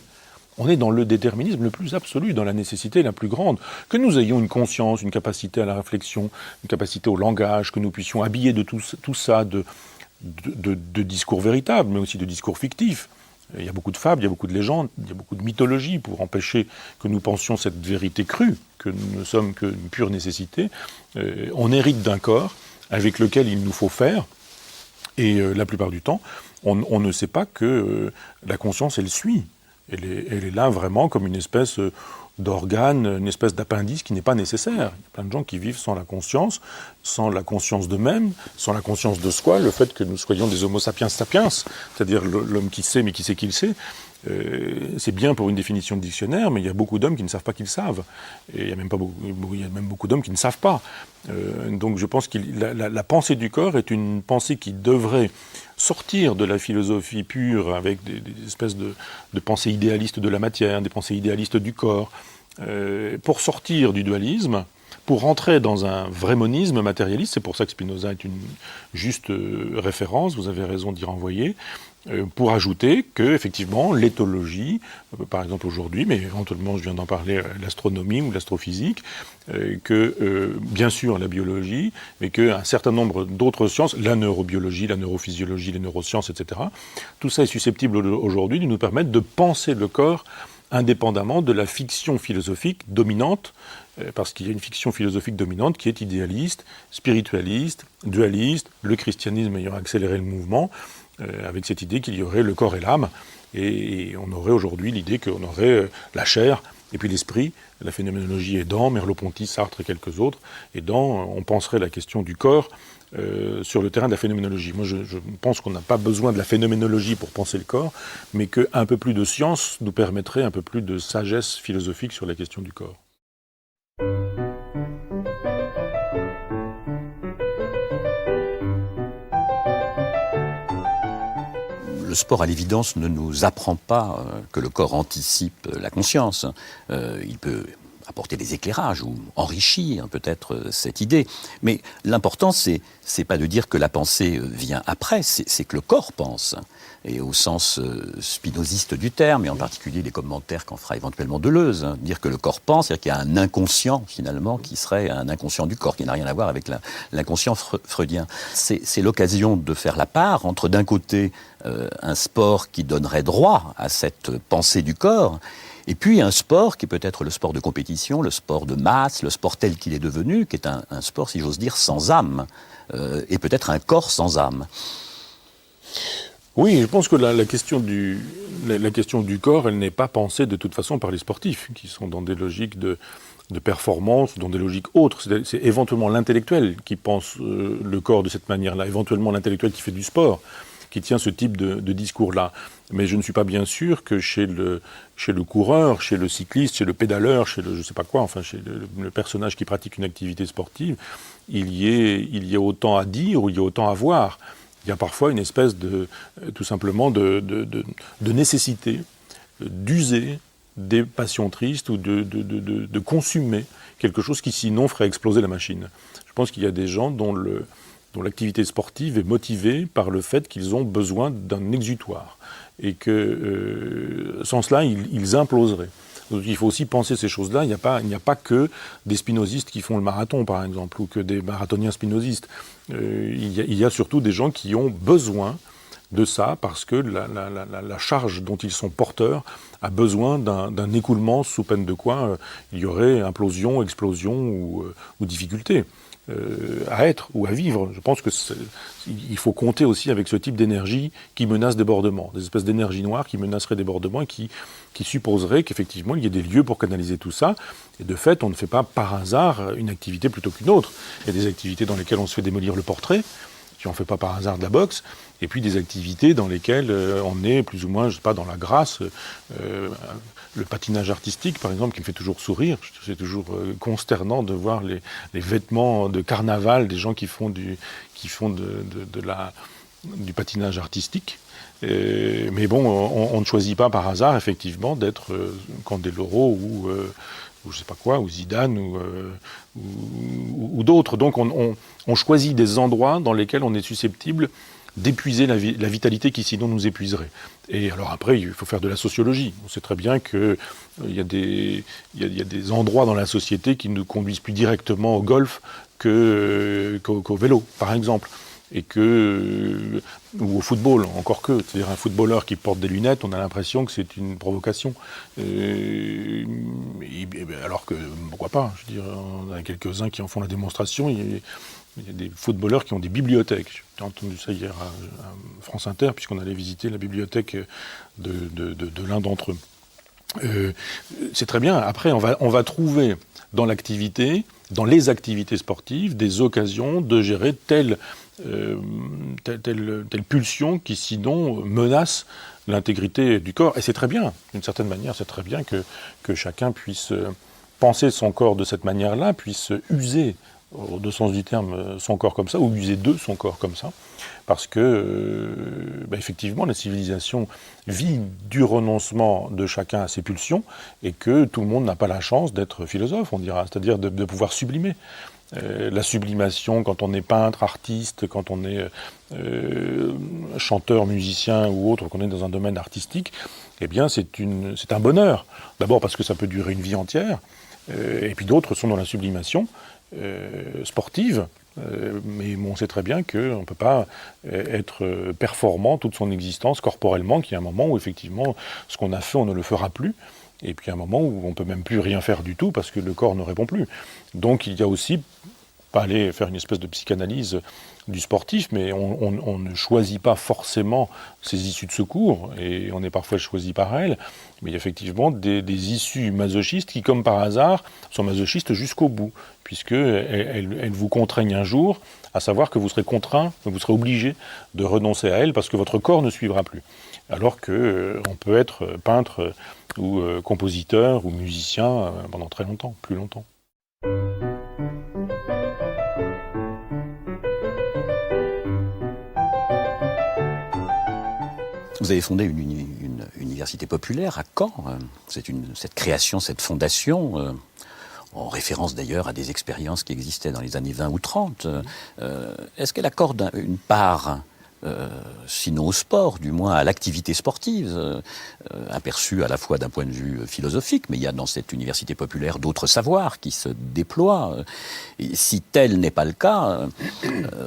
On est dans le déterminisme le plus absolu, dans la nécessité la plus grande. Que nous ayons une conscience, une capacité à la réflexion, une capacité au langage, que nous puissions habiller de tout ça de discours véritables, mais aussi de discours fictifs. Il y a beaucoup de fables, il y a beaucoup de légendes, il y a beaucoup de mythologies pour empêcher que nous pensions cette vérité crue, que nous ne sommes qu'une pure nécessité. On hérite d'un corps avec lequel il nous faut faire, et la plupart du temps, on ne sait pas que la conscience, elle suit. Elle est là vraiment comme une espèce d'organe, une espèce d'appendice qui n'est pas nécessaire. Il y a plein de gens qui vivent sans la conscience d'eux-mêmes, sans la conscience de soi, le fait que nous soyons des homo sapiens sapiens, c'est-à-dire l'homme qui sait mais qui sait qu'il sait. C'est bien pour une définition de dictionnaire, mais il y a beaucoup d'hommes qui ne savent pas qu'ils savent. Et il y a même beaucoup d'hommes qui ne savent pas. Donc je pense que la pensée du corps est une pensée qui devrait sortir de la philosophie pure avec des espèces de pensées idéalistes de la matière, des pensées idéalistes du corps, pour sortir du dualisme, pour rentrer dans un vrai monisme matérialiste. C'est pour ça que Spinoza est une juste référence, vous avez raison d'y renvoyer, pour ajouter que, effectivement, l'éthologie, par exemple aujourd'hui, mais éventuellement je viens d'en parler, l'astronomie ou l'astrophysique, que bien sûr la biologie, mais qu'un certain nombre d'autres sciences, la neurobiologie, la neurophysiologie, les neurosciences, etc., tout ça est susceptible aujourd'hui de nous permettre de penser le corps indépendamment de la fiction philosophique dominante, parce qu'il y a une fiction philosophique dominante qui est idéaliste, spiritualiste, dualiste, le christianisme ayant accéléré le mouvement, avec cette idée qu'il y aurait le corps et l'âme, et on aurait aujourd'hui l'idée qu'on aurait la chair et puis l'esprit, la phénoménologie aidant, Merleau-Ponty, Sartre et quelques autres, aidant, on penserait la question du corps sur le terrain de la phénoménologie. Moi, je pense qu'on n'a pas besoin de la phénoménologie pour penser le corps, mais qu'un peu plus de science nous permettrait un peu plus de sagesse philosophique sur la question du corps. le sport, à l'évidence, ne nous apprend pas que le corps anticipe la conscience. Il peut apporter des éclairages ou enrichir peut-être cette idée. Mais l'important, c'est pas de dire que la pensée vient après, c'est que le corps pense. Et au sens spinoziste du terme, et en particulier les commentaires qu'en fera éventuellement Deleuze, dire que le corps pense, c'est-à-dire qu'il y a un inconscient, finalement, qui serait un inconscient du corps, qui n'a rien à voir avec l'inconscient freudien. C'est l'occasion de faire la part entre, d'un côté, un sport qui donnerait droit à cette pensée du corps, et puis un sport qui peut être le sport de compétition, le sport de masse, le sport tel qu'il est devenu, qui est un sport, si j'ose dire, sans âme, et peut-être un corps sans âme. Oui, je pense que la question du corps, elle n'est pas pensée de toute façon par les sportifs, qui sont dans des logiques de performance, dans des logiques autres. C'est éventuellement l'intellectuel qui pense le corps de cette manière-là, éventuellement l'intellectuel qui fait du sport, qui tient ce type de discours-là. Mais je ne suis pas bien sûr que chez le coureur, chez le cycliste, chez le pédaleur, chez le je sais pas quoi, enfin chez le personnage qui pratique une activité sportive, il y ait autant à dire ou il y ait autant à voir. Il y a parfois une espèce tout simplement de nécessité d'user des passions tristes ou de consommer quelque chose qui sinon ferait exploser la machine. Je pense qu'il y a des gens dont l'activité sportive est motivée par le fait qu'ils ont besoin d'un exutoire et que sans cela, ils imploseraient. Donc il faut aussi penser ces choses-là. Il n'y a pas que des spinozistes qui font le marathon, par exemple, ou que des marathoniens spinozistes. Il y a surtout des gens qui ont besoin de ça parce que la charge dont ils sont porteurs a besoin d'un écoulement sous peine de quoi il y aurait implosion, explosion ou difficulté à être ou à vivre. Je pense qu'il faut compter aussi avec ce type d'énergie qui menace débordement, des espèces d'énergie noire qui menaceraient débordement et qui supposerait qu'effectivement il y ait des lieux pour canaliser tout ça. Et de fait, on ne fait pas par hasard une activité plutôt qu'une autre. Il y a des activités dans lesquelles on se fait démolir le portrait, si on ne fait pas par hasard de la boxe, et puis des activités dans lesquelles on est plus ou moins, je sais pas, dans la grâce. Le patinage artistique, par exemple, qui me fait toujours sourire. C'est toujours consternant de voir les vêtements de carnaval des gens qui font du patinage artistique. Mais bon, on ne choisit pas par hasard, effectivement, d'être Candeloro ou je sais pas quoi, ou Zidane ou d'autres. Donc on choisit des endroits dans lesquels on est susceptible d'épuiser la vitalité qui sinon nous épuiserait. Et alors après, il faut faire de la sociologie. On sait très bien qu'il y a des endroits dans la société qui nous conduisent plus directement au golf qu'au vélo, par exemple. Ou au football, encore que. C'est-à-dire un footballeur qui porte des lunettes, on a l'impression que c'est une provocation. Alors que, pourquoi pas, je veux dire, on a quelques-uns qui en font la démonstration. Il y a des footballeurs qui ont des bibliothèques. J'ai entendu ça hier à France Inter, puisqu'on allait visiter la bibliothèque de l'un d'entre eux. C'est très bien. Après, on va trouver dans les activités sportives, des occasions de gérer telle pulsion qui sinon menace l'intégrité du corps. Et c'est très bien, d'une certaine manière, c'est très bien que chacun puisse penser son corps de cette manière-là, puisse user, au deux sens du terme, son corps comme ça, ou user de son corps comme ça, parce que, effectivement, la civilisation vit du renoncement de chacun à ses pulsions, et que tout le monde n'a pas la chance d'être philosophe, on dira, c'est-à-dire de pouvoir sublimer. La sublimation, quand on est peintre, artiste, quand on est chanteur, musicien ou autre, qu'on est dans un domaine artistique, eh bien c'est un bonheur. D'abord parce que ça peut durer une vie entière, et puis d'autres sont dans la sublimation sportive. Mais on sait très bien qu'on ne peut pas être performant toute son existence corporellement, qu'il y a un moment où effectivement ce qu'on a fait, on ne le fera plus. Et puis un moment où on ne peut même plus rien faire du tout parce que le corps ne répond plus. Donc il y a aussi, pas aller faire une espèce de psychanalyse du sportif, mais on ne choisit pas forcément ses issues de secours, et on est parfois choisi par elles, mais il y a effectivement des issues masochistes qui, comme par hasard, sont masochistes jusqu'au bout, puisqu'elles vous contraignent un jour à savoir que vous serez contraint, vous serez obligé de renoncer à elles parce que votre corps ne suivra plus. Alors qu'on peut être peintre ou compositeur ou musicien pendant très longtemps, plus longtemps. Vous Vous avez fondé une université populaire à Caen. Cette création, cette fondation, en référence d'ailleurs à des expériences qui existaient dans les années 20 ou 30, est-ce qu'elle accorde une part, sinon au sport, du moins à l'activité sportive, aperçue à la fois d'un point de vue philosophique, mais il y a dans cette université populaire d'autres savoirs qui se déploient. Et si tel n'est pas le cas,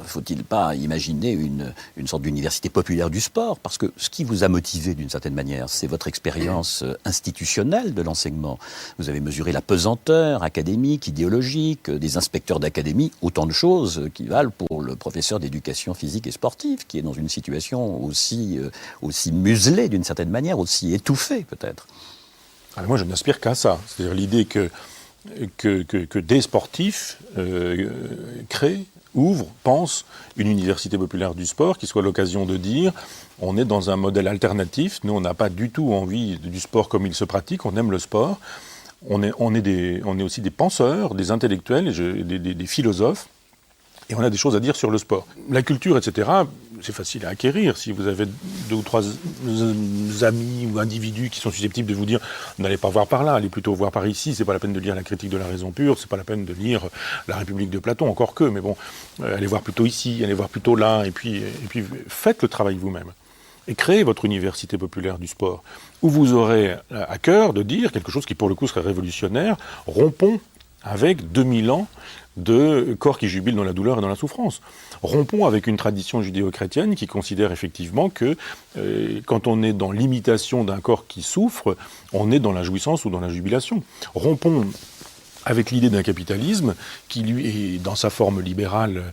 faut-il pas imaginer une sorte d'université populaire du sport? Parce que ce qui vous a motivé d'une certaine manière, c'est votre expérience institutionnelle de l'enseignement. Vous avez mesuré la pesanteur académique, idéologique, des inspecteurs d'académie, autant de choses qui valent pour le professeur d'éducation physique et sportive, qui est dans une situation aussi muselée d'une certaine manière, aussi étouffée peut-être. Alors moi je n'aspire qu'à ça, c'est-à-dire l'idée que des sportifs créent, ouvrent, pensent une université populaire du sport qui soit l'occasion de dire on est dans un modèle alternatif, nous on n'a pas du tout envie du sport comme il se pratique, on aime le sport, on est aussi des penseurs, des intellectuels, des philosophes, et on a des choses à dire sur le sport. La culture, etc., c'est facile à acquérir. Si vous avez 2 ou 3 amis ou individus qui sont susceptibles de vous dire « n'allez pas voir par là, allez plutôt voir par ici, c'est pas la peine de lire la critique de la raison pure, c'est pas la peine de lire la République de Platon, encore que, mais bon, allez voir plutôt ici, allez voir plutôt là, et puis faites le travail vous-même. » Et créez votre université populaire du sport, où vous aurez à cœur de dire quelque chose qui pour le coup serait révolutionnaire, rompons avec 2000 ans de corps qui jubilent dans la douleur et dans la souffrance. Rompons avec une tradition judéo-chrétienne qui considère effectivement que quand on est dans l'imitation d'un corps qui souffre, on est dans la jouissance ou dans la jubilation. Rompons avec l'idée d'un capitalisme qui, lui, est dans sa forme libérale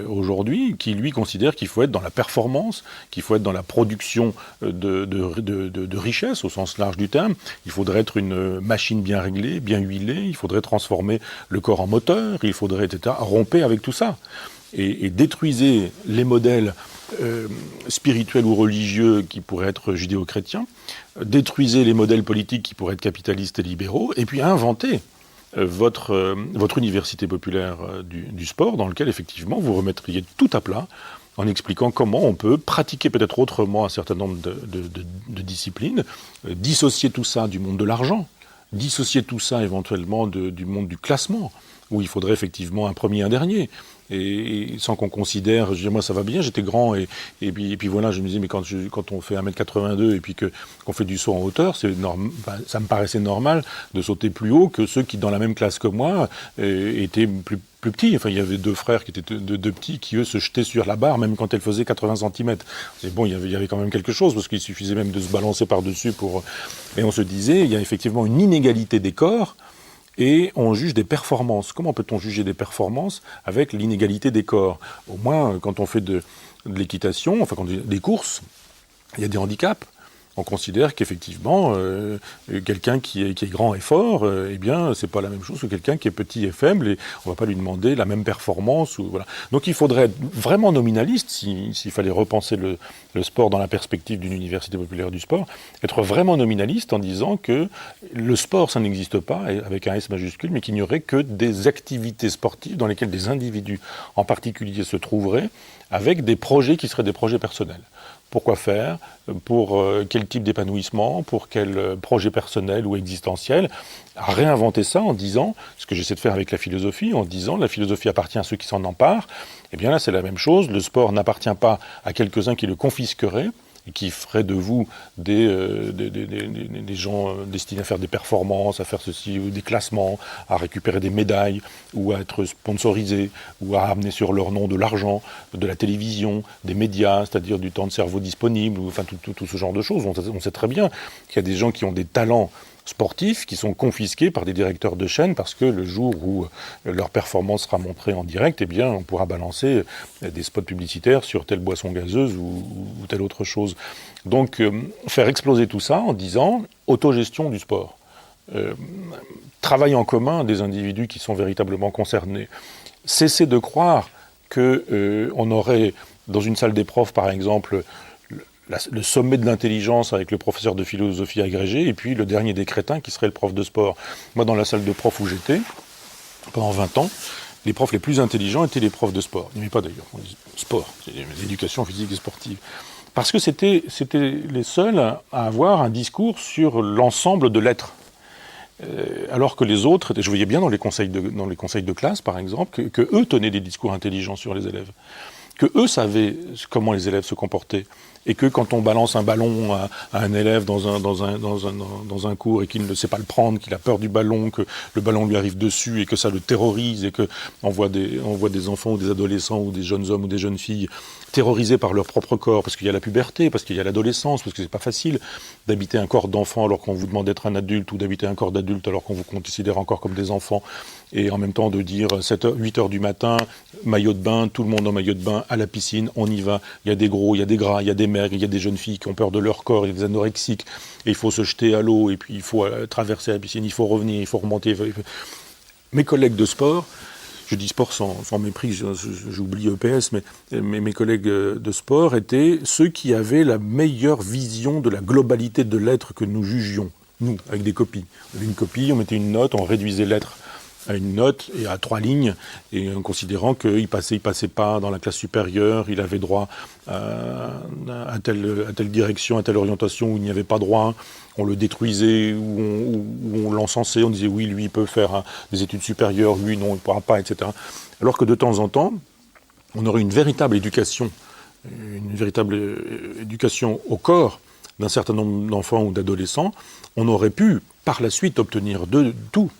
aujourd'hui, qui, lui, considère qu'il faut être dans la performance, qu'il faut être dans la production de richesses, au sens large du terme. Il faudrait être une machine bien réglée, bien huilée, il faudrait transformer le corps en moteur, il faudrait, etc. Rompez avec tout ça. Et détruisez les modèles spirituels ou religieux qui pourraient être judéo-chrétiens, détruisez les modèles politiques qui pourraient être capitalistes et libéraux, et puis inventez votre université populaire du sport, dans lequel effectivement vous remettriez tout à plat en expliquant comment on peut pratiquer peut-être autrement un certain nombre de disciplines, dissocier tout ça du monde de l'argent, dissocier tout ça éventuellement du monde du classement, où il faudrait effectivement un premier et un dernier. Et sans qu'on considère, je dis, moi ça va bien, j'étais grand, et puis voilà, je me disais, mais quand on fait 1m82 et puis qu'on fait du saut en hauteur, ça me paraissait normal de sauter plus haut que ceux qui, dans la même classe que moi, étaient plus petits. Enfin, il y avait 2 frères qui étaient deux petits qui, eux, se jetaient sur la barre, même quand elle faisait 80 cm. C'est bon, il y avait quand même quelque chose, parce qu'il suffisait même de se balancer par-dessus pour... Et on se disait, il y a effectivement une inégalité des corps, et on juge des performances. Comment peut-on juger des performances avec l'inégalité des corps? Au moins, quand on fait de l'équitation, enfin, quand des courses, il y a des handicaps. On considère qu'effectivement, quelqu'un qui est grand et fort, eh bien, c'est pas la même chose que quelqu'un qui est petit et faible, et on va pas lui demander la même performance. Voilà. Donc il faudrait être vraiment nominaliste, s'il fallait repenser le sport dans la perspective d'une université populaire du sport, être vraiment nominaliste en disant que le sport, ça n'existe pas, avec un S majuscule, mais qu'il n'y aurait que des activités sportives dans lesquelles des individus en particulier se trouveraient, avec des projets qui seraient des projets personnels. Pourquoi faire? Pour quel type d'épanouissement? Pour quel projet personnel ou existentiel? À réinventer ça en disant, ce que j'essaie de faire avec la philosophie, en disant la philosophie appartient à ceux qui s'en emparent. Eh bien là, c'est la même chose. Le sport n'appartient pas à quelques-uns qui le confisqueraient et qui feraient de vous des gens destinés à faire des performances, à faire ceci, ou des classements, à récupérer des médailles, ou à être sponsorisés, ou à amener sur leur nom de l'argent, de la télévision, des médias, c'est-à-dire du temps de cerveau disponible, ou enfin tout ce genre de choses. On sait très bien qu'il y a des gens qui ont des talents sportifs qui sont confisqués par des directeurs de chaîne parce que le jour où leur performance sera montrée en direct, eh bien, on pourra balancer des spots publicitaires sur telle boisson gazeuse ou telle autre chose. Donc, faire exploser tout ça en disant autogestion du sport. Travail en commun des individus qui sont véritablement concernés. Cesser de croire qu'on aurait, dans une salle des profs, par exemple, le sommet de l'intelligence avec le professeur de philosophie agrégé, et puis le dernier des crétins qui serait le prof de sport. Moi, dans la salle de prof où j'étais, pendant 20 ans, les profs les plus intelligents étaient les profs de sport. Il n'y avait pas d'ailleurs, sport, c'est l'éducation physique et sportive. Parce que c'était les seuls à avoir un discours sur l'ensemble de l'être. Alors que les autres, je voyais bien dans les conseils de classe, par exemple, que eux tenaient des discours intelligents sur les élèves, que eux savaient comment les élèves se comportaient, et que quand on balance un ballon à un élève dans un cours et qu'il ne sait pas le prendre, qu'il a peur du ballon, que le ballon lui arrive dessus et que ça le terrorise, et que on voit des enfants ou des adolescents ou des jeunes hommes ou des jeunes filles terrorisés par leur propre corps, parce qu'il y a la puberté, parce qu'il y a l'adolescence, parce que c'est pas facile d'habiter un corps d'enfant alors qu'on vous demande d'être un adulte, ou d'habiter un corps d'adulte alors qu'on vous considère encore comme des enfants, et en même temps de dire 8 heures du matin, maillot de bain, tout le monde en maillot de bain, à la piscine, on y va, il y a des gros, il y a des gras, il y a des maigres, il y a des jeunes filles qui ont peur de leur corps, il y a des anorexiques, et il faut se jeter à l'eau, et puis il faut traverser la piscine, il faut revenir, il faut remonter. Mes collègues de sport, je dis sport sans mépris, j'oublie EPS, mais mes collègues de sport étaient ceux qui avaient la meilleure vision de la globalité de l'être que nous jugions, nous, avec des copies. On avait une copie, on mettait une note, on réduisait l'être à une note et à 3 lignes, et en considérant qu'il passait pas dans la classe supérieure, il avait droit à telle direction, à telle orientation où il n'y avait pas droit, on le détruisait, ou on l'encensait, on disait oui, lui il peut faire des études supérieures, lui non, il ne pourra pas, etc. Alors que de temps en temps, on aurait une véritable éducation au corps d'un certain nombre d'enfants ou d'adolescents, on aurait pu par la suite obtenir de tout.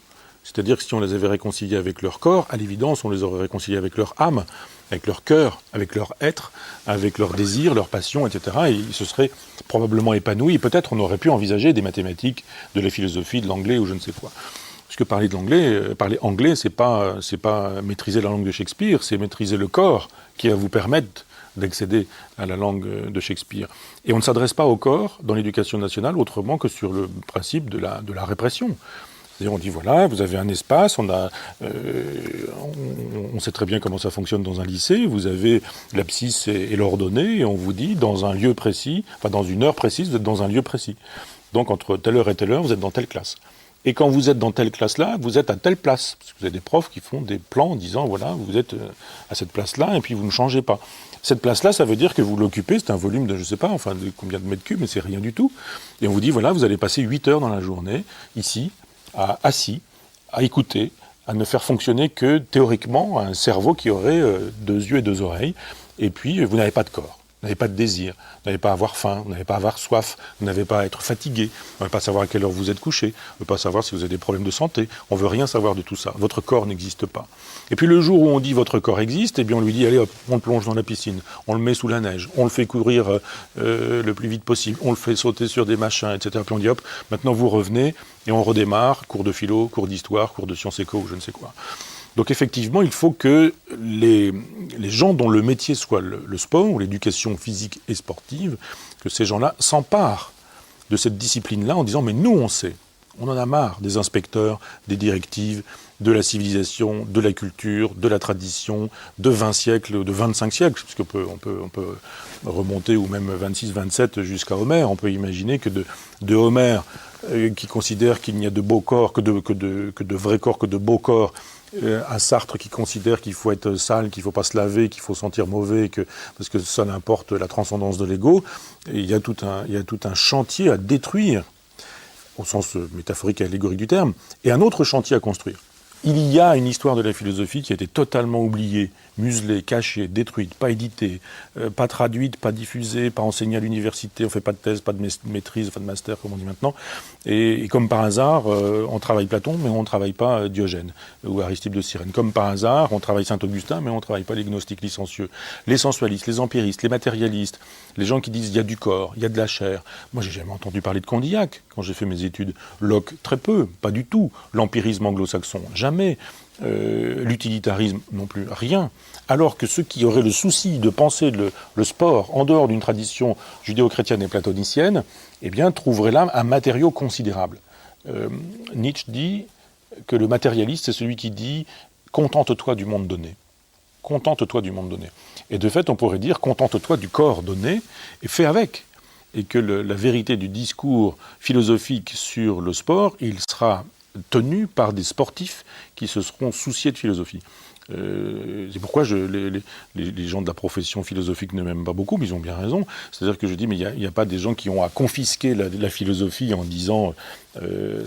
C'est-à-dire que si on les avait réconciliés avec leur corps, à l'évidence, on les aurait réconciliés avec leur âme, avec leur cœur, avec leur être, avec leurs désirs, leurs passions, etc. Et ils se seraient probablement épanouis. Et peut-être on aurait pu envisager des mathématiques, de la philosophie, de l'anglais ou je ne sais quoi. Parce que parler anglais, c'est pas maîtriser la langue de Shakespeare, c'est maîtriser le corps qui va vous permettre d'accéder à la langue de Shakespeare. Et on ne s'adresse pas au corps dans l'éducation nationale autrement que sur le principe de la répression. C'est-à-dire on dit voilà, vous avez un espace, on sait très bien comment ça fonctionne dans un lycée, vous avez l'abscisse et l'ordonnée, et on vous dit dans un lieu précis, enfin dans une heure précise, vous êtes dans un lieu précis. Donc entre telle heure et telle heure, vous êtes dans telle classe. Et quand vous êtes dans telle classe-là, vous êtes à telle place. Parce que vous avez des profs qui font des plans en disant voilà, vous êtes à cette place-là et puis vous ne changez pas. Cette place-là, ça veut dire que vous l'occupez, c'est un volume de, je ne sais pas, enfin de combien de mètres cubes, mais c'est rien du tout. Et on vous dit voilà, vous allez passer 8 heures dans la journée, ici, assis, à écouter, à ne faire fonctionner que théoriquement un cerveau qui aurait 2 yeux et 2 oreilles, et puis vous n'avez pas de corps, vous n'avez pas de désir, vous n'avez pas à avoir faim, vous n'avez pas à avoir soif, vous n'avez pas à être fatigué, vous n'avez pas à savoir à quelle heure vous êtes couché, vous n'avez pas à savoir si vous avez des problèmes de santé, on ne veut rien savoir de tout ça, votre corps n'existe pas. Et puis le jour où on dit votre corps existe, eh bien on lui dit allez hop, on le plonge dans la piscine, on le met sous la neige, on le fait courir le plus vite possible, on le fait sauter sur des machins, etc. Puis on dit hop, maintenant vous revenez et on redémarre, cours de philo, cours d'histoire, cours de sciences éco ou je ne sais quoi. Donc effectivement, il faut que les gens dont le métier soit le sport ou l'éducation physique et sportive, que ces gens-là s'emparent de cette discipline-là en disant mais nous on sait, on en a marre des inspecteurs, des directives, de la civilisation, de la culture, de la tradition, de 20 siècles, de 25 siècles, parce qu'on peut remonter, ou même 26, 27 jusqu'à Homère. On peut imaginer que de Homère, qui considère qu'il n'y a de beaux corps, que de vrais corps, que de beaux corps, à Sartre qui considère qu'il faut être sale, qu'il ne faut pas se laver, qu'il faut sentir mauvais, parce que ça n'importe la transcendance de l'ego. Et il y a tout un chantier à détruire, au sens métaphorique et allégorique du terme, et un autre chantier à construire. Il y a une histoire de la philosophie qui a été totalement oubliée, muselée, cachée, détruite, pas éditée, pas traduite, pas diffusée, pas enseignée à l'université, on ne fait pas de thèse, pas de maîtrise, enfin de master comme on dit maintenant. Et comme par hasard, on travaille Platon, mais on ne travaille pas Diogène ou Aristippe de Cyrène. Comme par hasard, on travaille Saint-Augustin, mais on ne travaille pas les gnostiques licencieux. Les sensualistes, les empiristes, les matérialistes, les gens qui disent il y a du corps, il y a de la chair. Moi, j'ai jamais entendu parler de Condillac quand j'ai fait mes études. Locke, très peu, pas du tout. L'empirisme anglo-saxon, jamais. L'utilitarisme non plus, rien. Alors que ceux qui auraient le souci de penser le sport en dehors d'une tradition judéo-chrétienne et platonicienne, eh bien, trouveraient là un matériau considérable. Nietzsche dit que le matérialiste, c'est celui qui dit « contente-toi du monde donné ». Contente-toi du monde donné. Et de fait, on pourrait dire « contente-toi du corps donné et fais avec ». Et que la vérité du discours philosophique sur le sport, il sera tenu par des sportifs qui se seront souciés de philosophie. C'est pourquoi les gens de la profession philosophique ne m'aiment pas beaucoup, mais ils ont bien raison. C'est-à-dire que je dis, mais il n'y a pas des gens qui ont à confisquer la philosophie en disant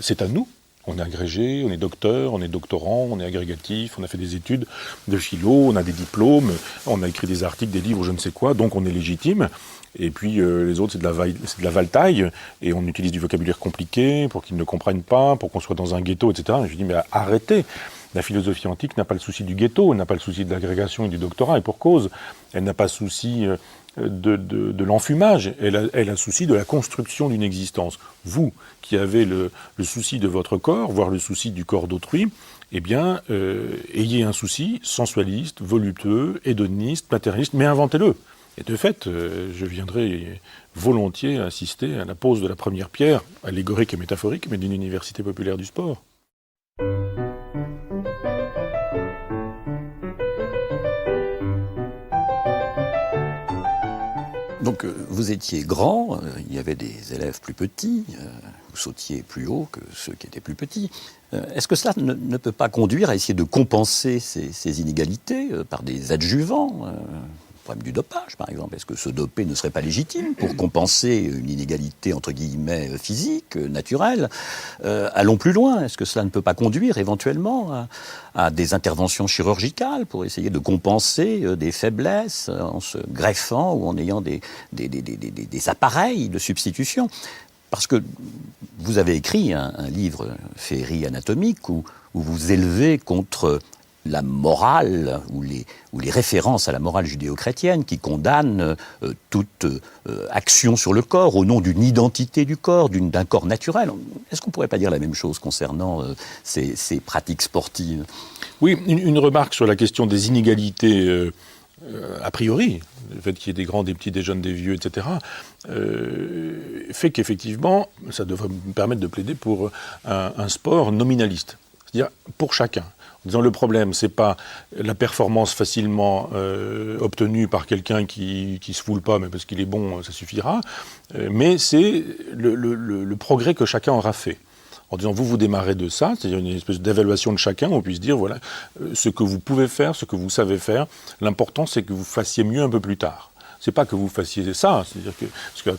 c'est à nous. On est agrégé, on est docteur, on est doctorant, on est agrégatif, on a fait des études de philo, on a des diplômes, on a écrit des articles, des livres, je ne sais quoi, donc on est légitime. Et puis les autres, c'est de la valtaille, et on utilise du vocabulaire compliqué pour qu'ils ne comprennent pas, pour qu'on soit dans un ghetto, etc. Et je dis, mais arrêtez. La philosophie antique n'a pas le souci du ghetto, elle n'a pas le souci de l'agrégation et du doctorat, et pour cause. Elle n'a pas le souci de l'enfumage, elle a le souci de la construction d'une existence. Vous, qui avez le souci de votre corps, voire le souci du corps d'autrui, eh bien, ayez un souci sensualiste, voluptueux, hédoniste, matérialiste, mais inventez-le. Et de fait, je viendrai volontiers assister à la pose de la première pierre, allégorique et métaphorique, mais d'une université populaire du sport. Donc vous étiez grand, il y avait des élèves plus petits, vous sautiez plus haut que ceux qui étaient plus petits. Est-ce que cela ne peut pas conduire à essayer de compenser ces inégalités par des adjuvants le problème du dopage, par exemple. Est-ce que se doper ne serait pas légitime pour compenser une inégalité, entre guillemets, physique, naturelle ? Allons plus loin. Est-ce que cela ne peut pas conduire éventuellement à des interventions chirurgicales pour essayer de compenser des faiblesses en se greffant ou en ayant des appareils de substitution ? Parce que vous avez écrit un livre, Féerie anatomique, où vous élevez contre la morale ou les références à la morale judéo-chrétienne qui condamnent toute action sur le corps au nom d'une identité du corps, d'un corps naturel. Est-ce qu'on ne pourrait pas dire la même chose concernant ces pratiques sportives ? Oui, une remarque sur la question des inégalités a priori, le fait qu'il y ait des grands, des petits, des jeunes, des vieux, etc., fait qu'effectivement, ça devrait me permettre de plaider pour un sport nominaliste, c'est-à-dire pour chacun. En disant le problème, c'est pas la performance facilement obtenue par quelqu'un qui se foule pas, mais parce qu'il est bon, ça suffira, mais c'est le progrès que chacun aura fait. En disant, vous démarrez de ça, c'est-à-dire une espèce d'évaluation de chacun, on puisse dire, voilà, ce que vous pouvez faire, ce que vous savez faire, l'important c'est que vous fassiez mieux un peu plus tard. C'est pas que vous fassiez ça, c'est-à-dire que, parce que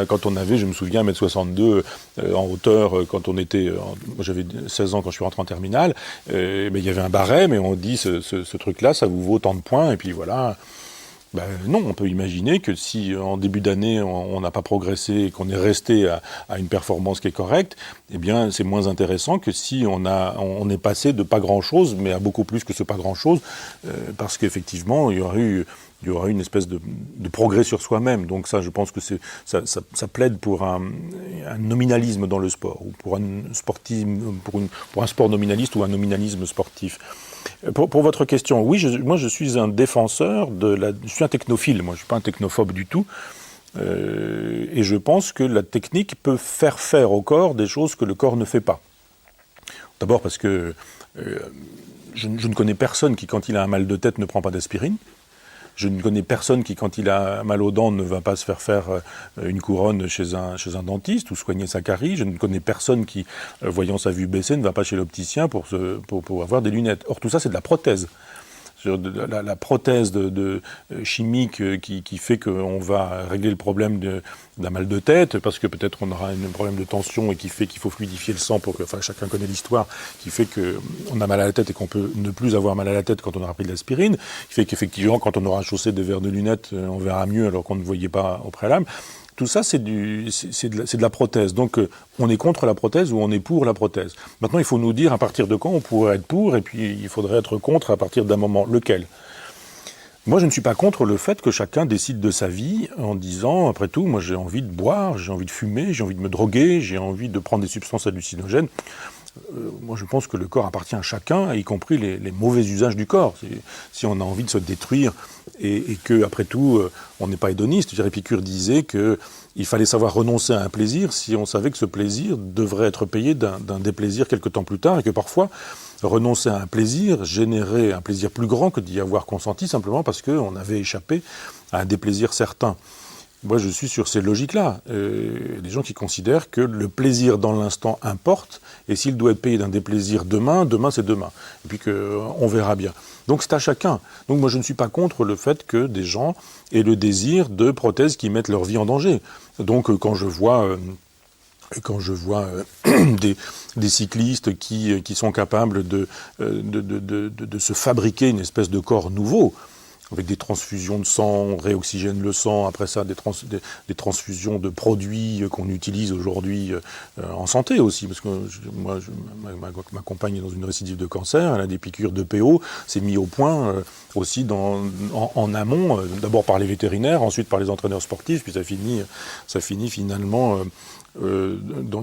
quand on avait, je me souviens, 1m62 en hauteur, quand on était, moi j'avais 16 ans quand je suis rentré en terminale, il y avait un barème et on dit, ce truc-là, ça vous vaut tant de points, et puis voilà. Ben non, on peut imaginer que si en début d'année on n'a pas progressé et qu'on est resté à une performance qui est correcte, eh bien c'est moins intéressant que si on est passé de pas grand-chose, mais à beaucoup plus que ce pas grand-chose, parce qu'effectivement il y aura une espèce de progrès sur soi-même. Donc ça, je pense que ça plaide pour un nominalisme dans le sport, ou pour un sport nominaliste ou un nominalisme sportif. Pour votre question, oui, moi je suis un défenseur je suis un technophile, moi je suis pas un technophobe du tout, et je pense que la technique peut faire au corps des choses que le corps ne fait pas. D'abord parce que je ne connais personne qui, quand il a un mal de tête, ne prend pas d'aspirine. Je ne connais personne qui, quand il a mal aux dents, ne va pas se faire une couronne chez un dentiste ou soigner sa carie. Je ne connais personne qui, voyant sa vue baisser, ne va pas chez l'opticien pour avoir des lunettes. Or, tout ça, c'est de la prothèse. La prothèse chimique qui fait qu'on va régler le problème d'un mal de tête, parce que peut-être on aura un problème de tension et qui fait qu'il faut fluidifier le sang chacun connaît l'histoire, qui fait qu'on a mal à la tête et qu'on peut ne plus avoir mal à la tête quand on aura pris de l'aspirine, qui fait qu'effectivement, quand on aura chaussé des verres de lunettes, on verra mieux alors qu'on ne voyait pas au préalable. Tout ça, c'est de la prothèse. Donc, on est contre la prothèse ou on est pour la prothèse. Maintenant, il faut nous dire à partir de quand on pourrait être pour, et puis il faudrait être contre à partir d'un moment. Lequel ? Moi, je ne suis pas contre le fait que chacun décide de sa vie en disant, après tout, moi j'ai envie de boire, j'ai envie de fumer, j'ai envie de me droguer, j'ai envie de prendre des substances hallucinogènes. Moi, je pense que le corps appartient à chacun, y compris les mauvais usages du corps. Si on a envie de se détruire et que, après tout, on n'est pas hédoniste. Épicure disait qu'il fallait savoir renoncer à un plaisir si on savait que ce plaisir devrait être payé d'un déplaisir quelque temps plus tard, et que parfois, renoncer à un plaisir générait un plaisir plus grand que d'y avoir consenti, simplement parce qu'on avait échappé à un déplaisir certain. Moi, je suis sur ces logiques-là. Des gens qui considèrent que le plaisir dans l'instant importe, et s'il doit être payé d'un déplaisir demain, demain c'est demain. Et puis qu'on verra bien. Donc c'est à chacun. Donc moi, je ne suis pas contre le fait que des gens aient le désir de prothèses qui mettent leur vie en danger. Donc quand je vois des cyclistes qui sont capables de se fabriquer une espèce de corps nouveau, avec des transfusions de sang, on réoxygène le sang, après ça des transfusions de produits qu'on utilise aujourd'hui en santé aussi, parce que ma compagne est dans une récidive de cancer, elle a des piqûres de PO, c'est mis au point aussi en amont, d'abord par les vétérinaires, ensuite par les entraîneurs sportifs, puis ça finit finalement dans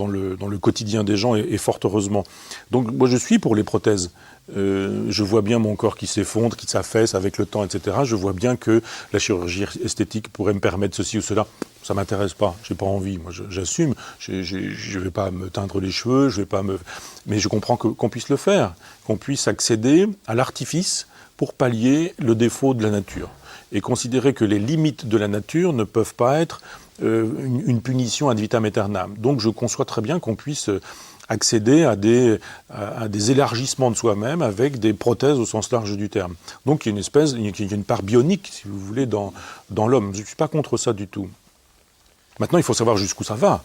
le quotidien des gens, et fort heureusement. Donc moi je suis pour les prothèses. Je vois bien mon corps qui s'effondre, qui s'affaisse avec le temps, etc. Je vois bien que la chirurgie esthétique pourrait me permettre ceci ou cela. Ça m'intéresse pas, j'ai pas envie. Moi, j'assume. Je vais pas me teindre les cheveux, je vais pas me. Mais je comprends qu'on puisse le faire, qu'on puisse accéder à l'artifice pour pallier le défaut de la nature, et considérer que les limites de la nature ne peuvent pas être une punition ad vitam aeternam. Donc, je conçois très bien qu'on puisse accéder à des élargissements de soi-même avec des prothèses au sens large du terme. Donc il y a une part bionique, si vous voulez, dans l'homme. Je ne suis pas contre ça du tout. Maintenant, il faut savoir jusqu'où ça va.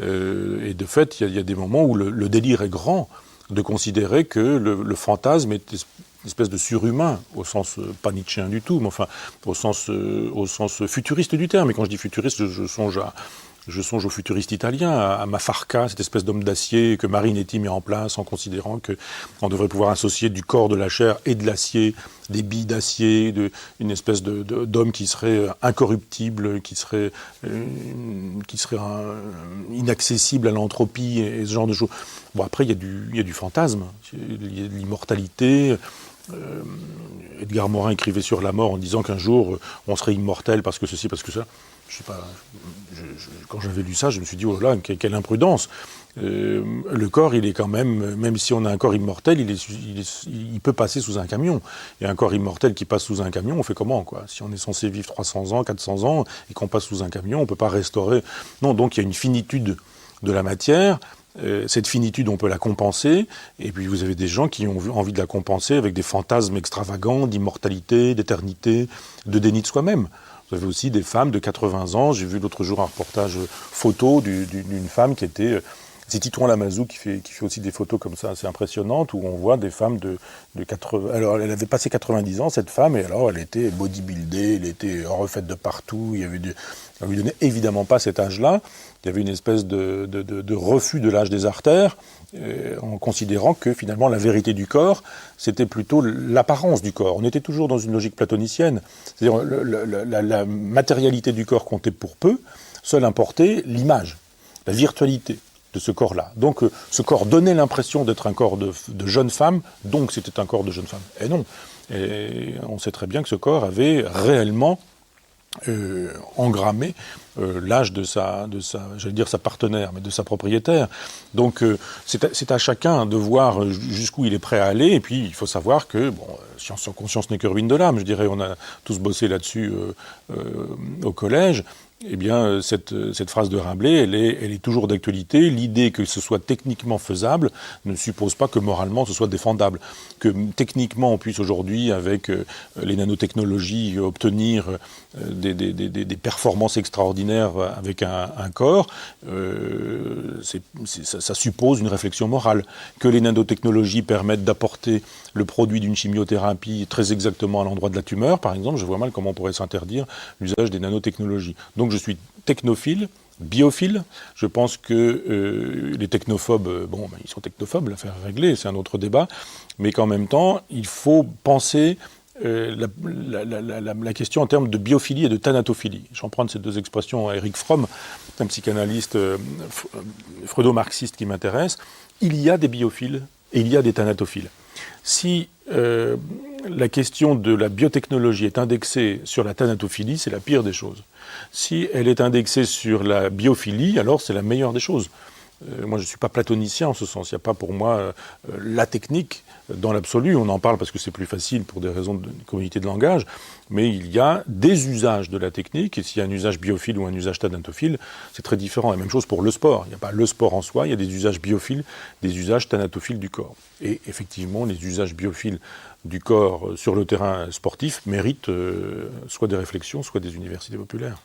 Et de fait, il y a des moments où le délire est grand de considérer que le fantasme est une espèce de surhumain, au sens pas nietzschéen du tout, mais enfin au sens futuriste du terme. Et quand je dis futuriste, je songe aux futuristes italiens, à Mafarca, cette espèce d'homme d'acier que Marinetti met en place en considérant qu'on devrait pouvoir associer du corps, de la chair et de l'acier, des billes d'acier, une espèce d'homme qui serait incorruptible, qui serait inaccessible à l'entropie et ce genre de choses. Bon, après, il y a du fantasme, il y a de l'immortalité. Edgar Morin écrivait sur la mort en disant qu'un jour on serait immortel parce que ceci, parce que ça. Je sais pas, quand j'avais lu ça, je me suis dit, oh là, quelle imprudence. Le corps, il est quand même si on a un corps immortel, il peut passer sous un camion. Et un corps immortel qui passe sous un camion, on fait comment, quoi? Si on est censé vivre 300 ans, 400 ans, et qu'on passe sous un camion, on ne peut pas restaurer. Non, donc il y a une finitude de la matière. Cette finitude, on peut la compenser, et puis vous avez des gens qui ont envie de la compenser avec des fantasmes extravagants d'immortalité, d'éternité, de déni de soi-même. Vous avez aussi des femmes de 80 ans. J'ai vu l'autre jour un reportage photo d'une femme qui était... C'est Titouan Lamazou qui fait aussi des photos comme ça assez impressionnantes, où on voit des femmes de 80... Alors, elle avait passé 90 ans, cette femme, et alors elle était bodybuildée, elle était refaite de partout. On ne lui donnait évidemment pas cet âge-là. Il y avait une espèce de refus de l'âge des artères, en considérant que finalement la vérité du corps, c'était plutôt l'apparence du corps. On était toujours dans une logique platonicienne. C'est-à-dire la matérialité du corps comptait pour peu, seul importait l'image, la virtualité de ce corps-là. Donc ce corps donnait l'impression d'être un corps de jeune femme, donc c'était un corps de jeune femme. Et non. Et on sait très bien que ce corps avait réellement engrammé l'âge de sa partenaire, mais de sa propriétaire. Donc c'est à chacun de voir jusqu'où il est prêt à aller, et puis il faut savoir que, science sans conscience n'est que ruine de l'âme, je dirais, on a tous bossé là-dessus au collège. Eh bien, cette phrase de Rabelais, elle est toujours d'actualité. L'idée que ce soit techniquement faisable ne suppose pas que moralement ce soit défendable. Que techniquement on puisse aujourd'hui, avec les nanotechnologies, obtenir des performances extraordinaires avec un corps, ça suppose une réflexion morale. Que les nanotechnologies permettent d'apporter le produit d'une chimiothérapie très exactement à l'endroit de la tumeur, par exemple, je vois mal comment on pourrait s'interdire l'usage des nanotechnologies. Donc je suis technophile, biophile. Je pense que les technophobes, ils sont technophobes, l'affaire est réglée, c'est un autre débat, mais qu'en même temps, il faut penser la question en termes de biophilie et de thanatophilie. J'emprunte ces deux expressions à Eric Fromm, un psychanalyste freudo-marxiste qui m'intéresse. Il y a des biophiles et il y a des thanatophiles. Si la question de la biotechnologie est indexée sur la thanatophilie, c'est la pire des choses. Si elle est indexée sur la biophilie, alors c'est la meilleure des choses. Moi, je ne suis pas platonicien en ce sens. Il n'y a pas pour moi la technique dans l'absolu. On en parle parce que c'est plus facile pour des raisons de communauté de langage. Mais il y a des usages de la technique. Et s'il y a un usage biophile ou un usage thanatophile, c'est très différent. Et même chose pour le sport. Il n'y a pas le sport en soi. Il y a des usages biophiles, des usages thanatophiles du corps. Et effectivement, les usages biophiles du corps sur le terrain sportif méritent soit des réflexions, soit des universités populaires.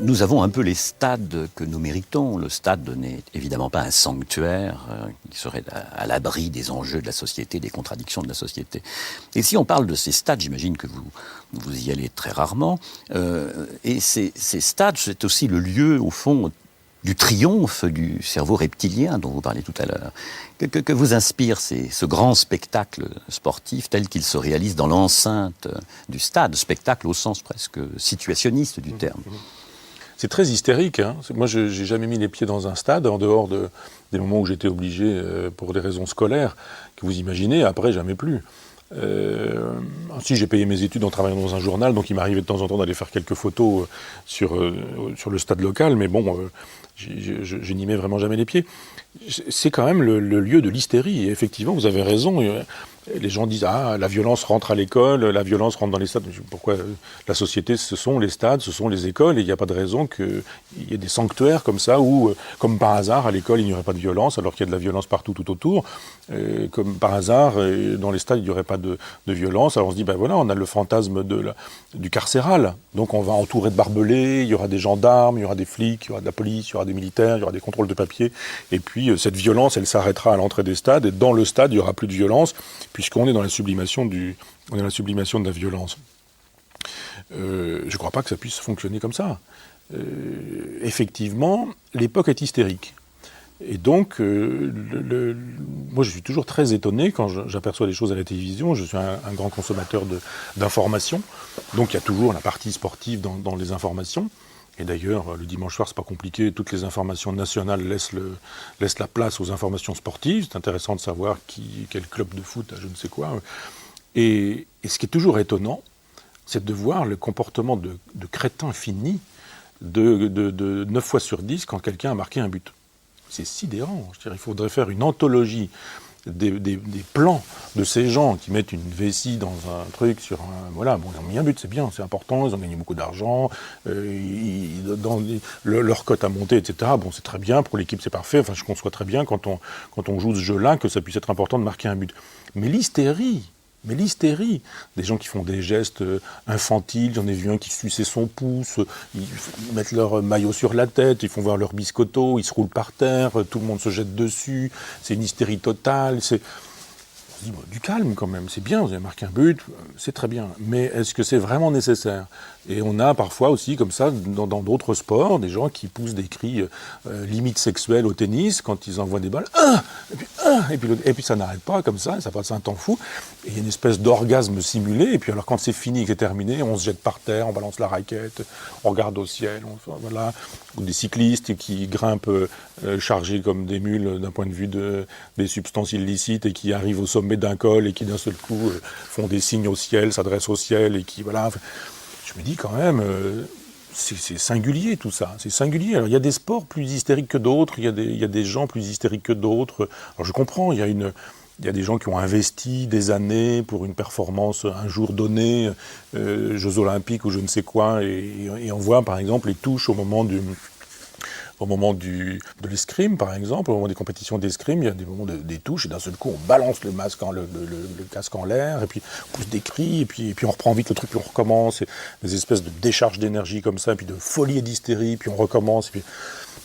Nous avons un peu les stades que nous méritons. Le stade n'est évidemment pas un sanctuaire qui serait à l'abri des enjeux de la société, des contradictions de la société. Et si on parle de ces stades, j'imagine que vous y allez très rarement, et ces stades, c'est aussi le lieu, au fond, du triomphe du cerveau reptilien dont vous parlez tout à l'heure. Que vous inspire ce grand spectacle sportif tel qu'il se réalise dans l'enceinte du stade, spectacle au sens presque situationniste du terme? C'est très hystérique. Hein. Moi, je n'ai jamais mis les pieds dans un stade, en dehors des moments où j'étais obligé, pour des raisons scolaires, que vous imaginez, après, jamais plus. Si j'ai payé mes études en travaillant dans un journal, donc il m'arrivait de temps en temps d'aller faire quelques photos sur le stade local, mais bon, je n'y mets vraiment jamais les pieds. C'est quand même le lieu de l'hystérie. Et effectivement, vous avez raison. Les gens disent « Ah, la violence rentre à l'école, la violence rentre dans les stades ». Pourquoi la société, ce sont les stades, ce sont les écoles, et il n'y a pas de raison qu'il y ait des sanctuaires comme ça, où, comme par hasard, à l'école, il n'y aurait pas de violence, alors qu'il y a de la violence partout tout autour. Comme par hasard, dans les stades, il n'y aurait pas de violence. Alors on se dit, ben voilà, on a le fantasme du carcéral. Donc on va entourer de barbelés, il y aura des gendarmes, il y aura des flics, il y aura de la police, il y aura des militaires, il y aura des contrôles de papier. Et puis cette violence, elle s'arrêtera à l'entrée des stades, et dans le stade, il n'y aura plus de violence, puisqu'on est dans la sublimation de la violence. Je ne crois pas que ça puisse fonctionner comme ça. Effectivement, l'époque est hystérique. Et donc, moi je suis toujours très étonné quand j'aperçois des choses à la télévision. Je suis un grand consommateur d'informations, donc il y a toujours la partie sportive dans les informations. Et d'ailleurs, le dimanche soir, c'est pas compliqué, toutes les informations nationales laissent la place aux informations sportives. C'est intéressant de savoir quel club de foot a je ne sais quoi. Et ce qui est toujours étonnant, c'est de voir le comportement de crétin fini de 9 fois sur 10 quand quelqu'un a marqué un but. C'est sidérant. Je dirais, il faudrait faire une anthologie des plans de ces gens qui mettent une vessie dans un truc sur un... Voilà, bon, ils ont mis un but, c'est bien, c'est important, ils ont gagné beaucoup d'argent, leur cote a monté, etc. Bon, c'est très bien, pour l'équipe c'est parfait, enfin je conçois très bien quand on joue ce jeu-là que ça puisse être important de marquer un but. Mais l'hystérie, des gens qui font des gestes infantiles, j'en ai vu un qui suçait son pouce, ils mettent leur maillot sur la tête, ils font voir leur biscotto, ils se roulent par terre, tout le monde se jette dessus, c'est une hystérie totale, on se dit, du calme quand même, c'est bien, vous avez marqué un but, c'est très bien, mais est-ce que c'est vraiment nécessaire ? Et on a parfois aussi, comme ça, dans d'autres sports, des gens qui poussent des cris limite sexuels au tennis, quand ils envoient des balles, et puis ça n'arrête pas comme ça passe un temps fou, et il y a une espèce d'orgasme simulé, et puis alors quand c'est fini et que c'est terminé, on se jette par terre, on balance la raquette, on regarde au ciel, voilà, ou des cyclistes qui grimpent chargés comme des mules d'un point de vue des substances illicites, et qui arrivent au sommet d'un col, et qui d'un seul coup font des signes au ciel, s'adressent au ciel, et qui, voilà... Je me dis quand même, c'est singulier tout ça, c'est singulier. Alors il y a des sports plus hystériques que d'autres, il y a des gens plus hystériques que d'autres. Alors je comprends, il y a des gens qui ont investi des années pour une performance un jour donné, Jeux Olympiques ou je ne sais quoi, et on voit par exemple les touches au moment de l'escrime, par exemple, au moment des compétitions d'escrime, il y a des moments des touches, et d'un seul coup, on balance le casque en l'air, et puis on pousse des cris, et puis on reprend vite le truc, puis on recommence, et des espèces de décharges d'énergie comme ça, et puis de folie et d'hystérie, puis on recommence. Et puis...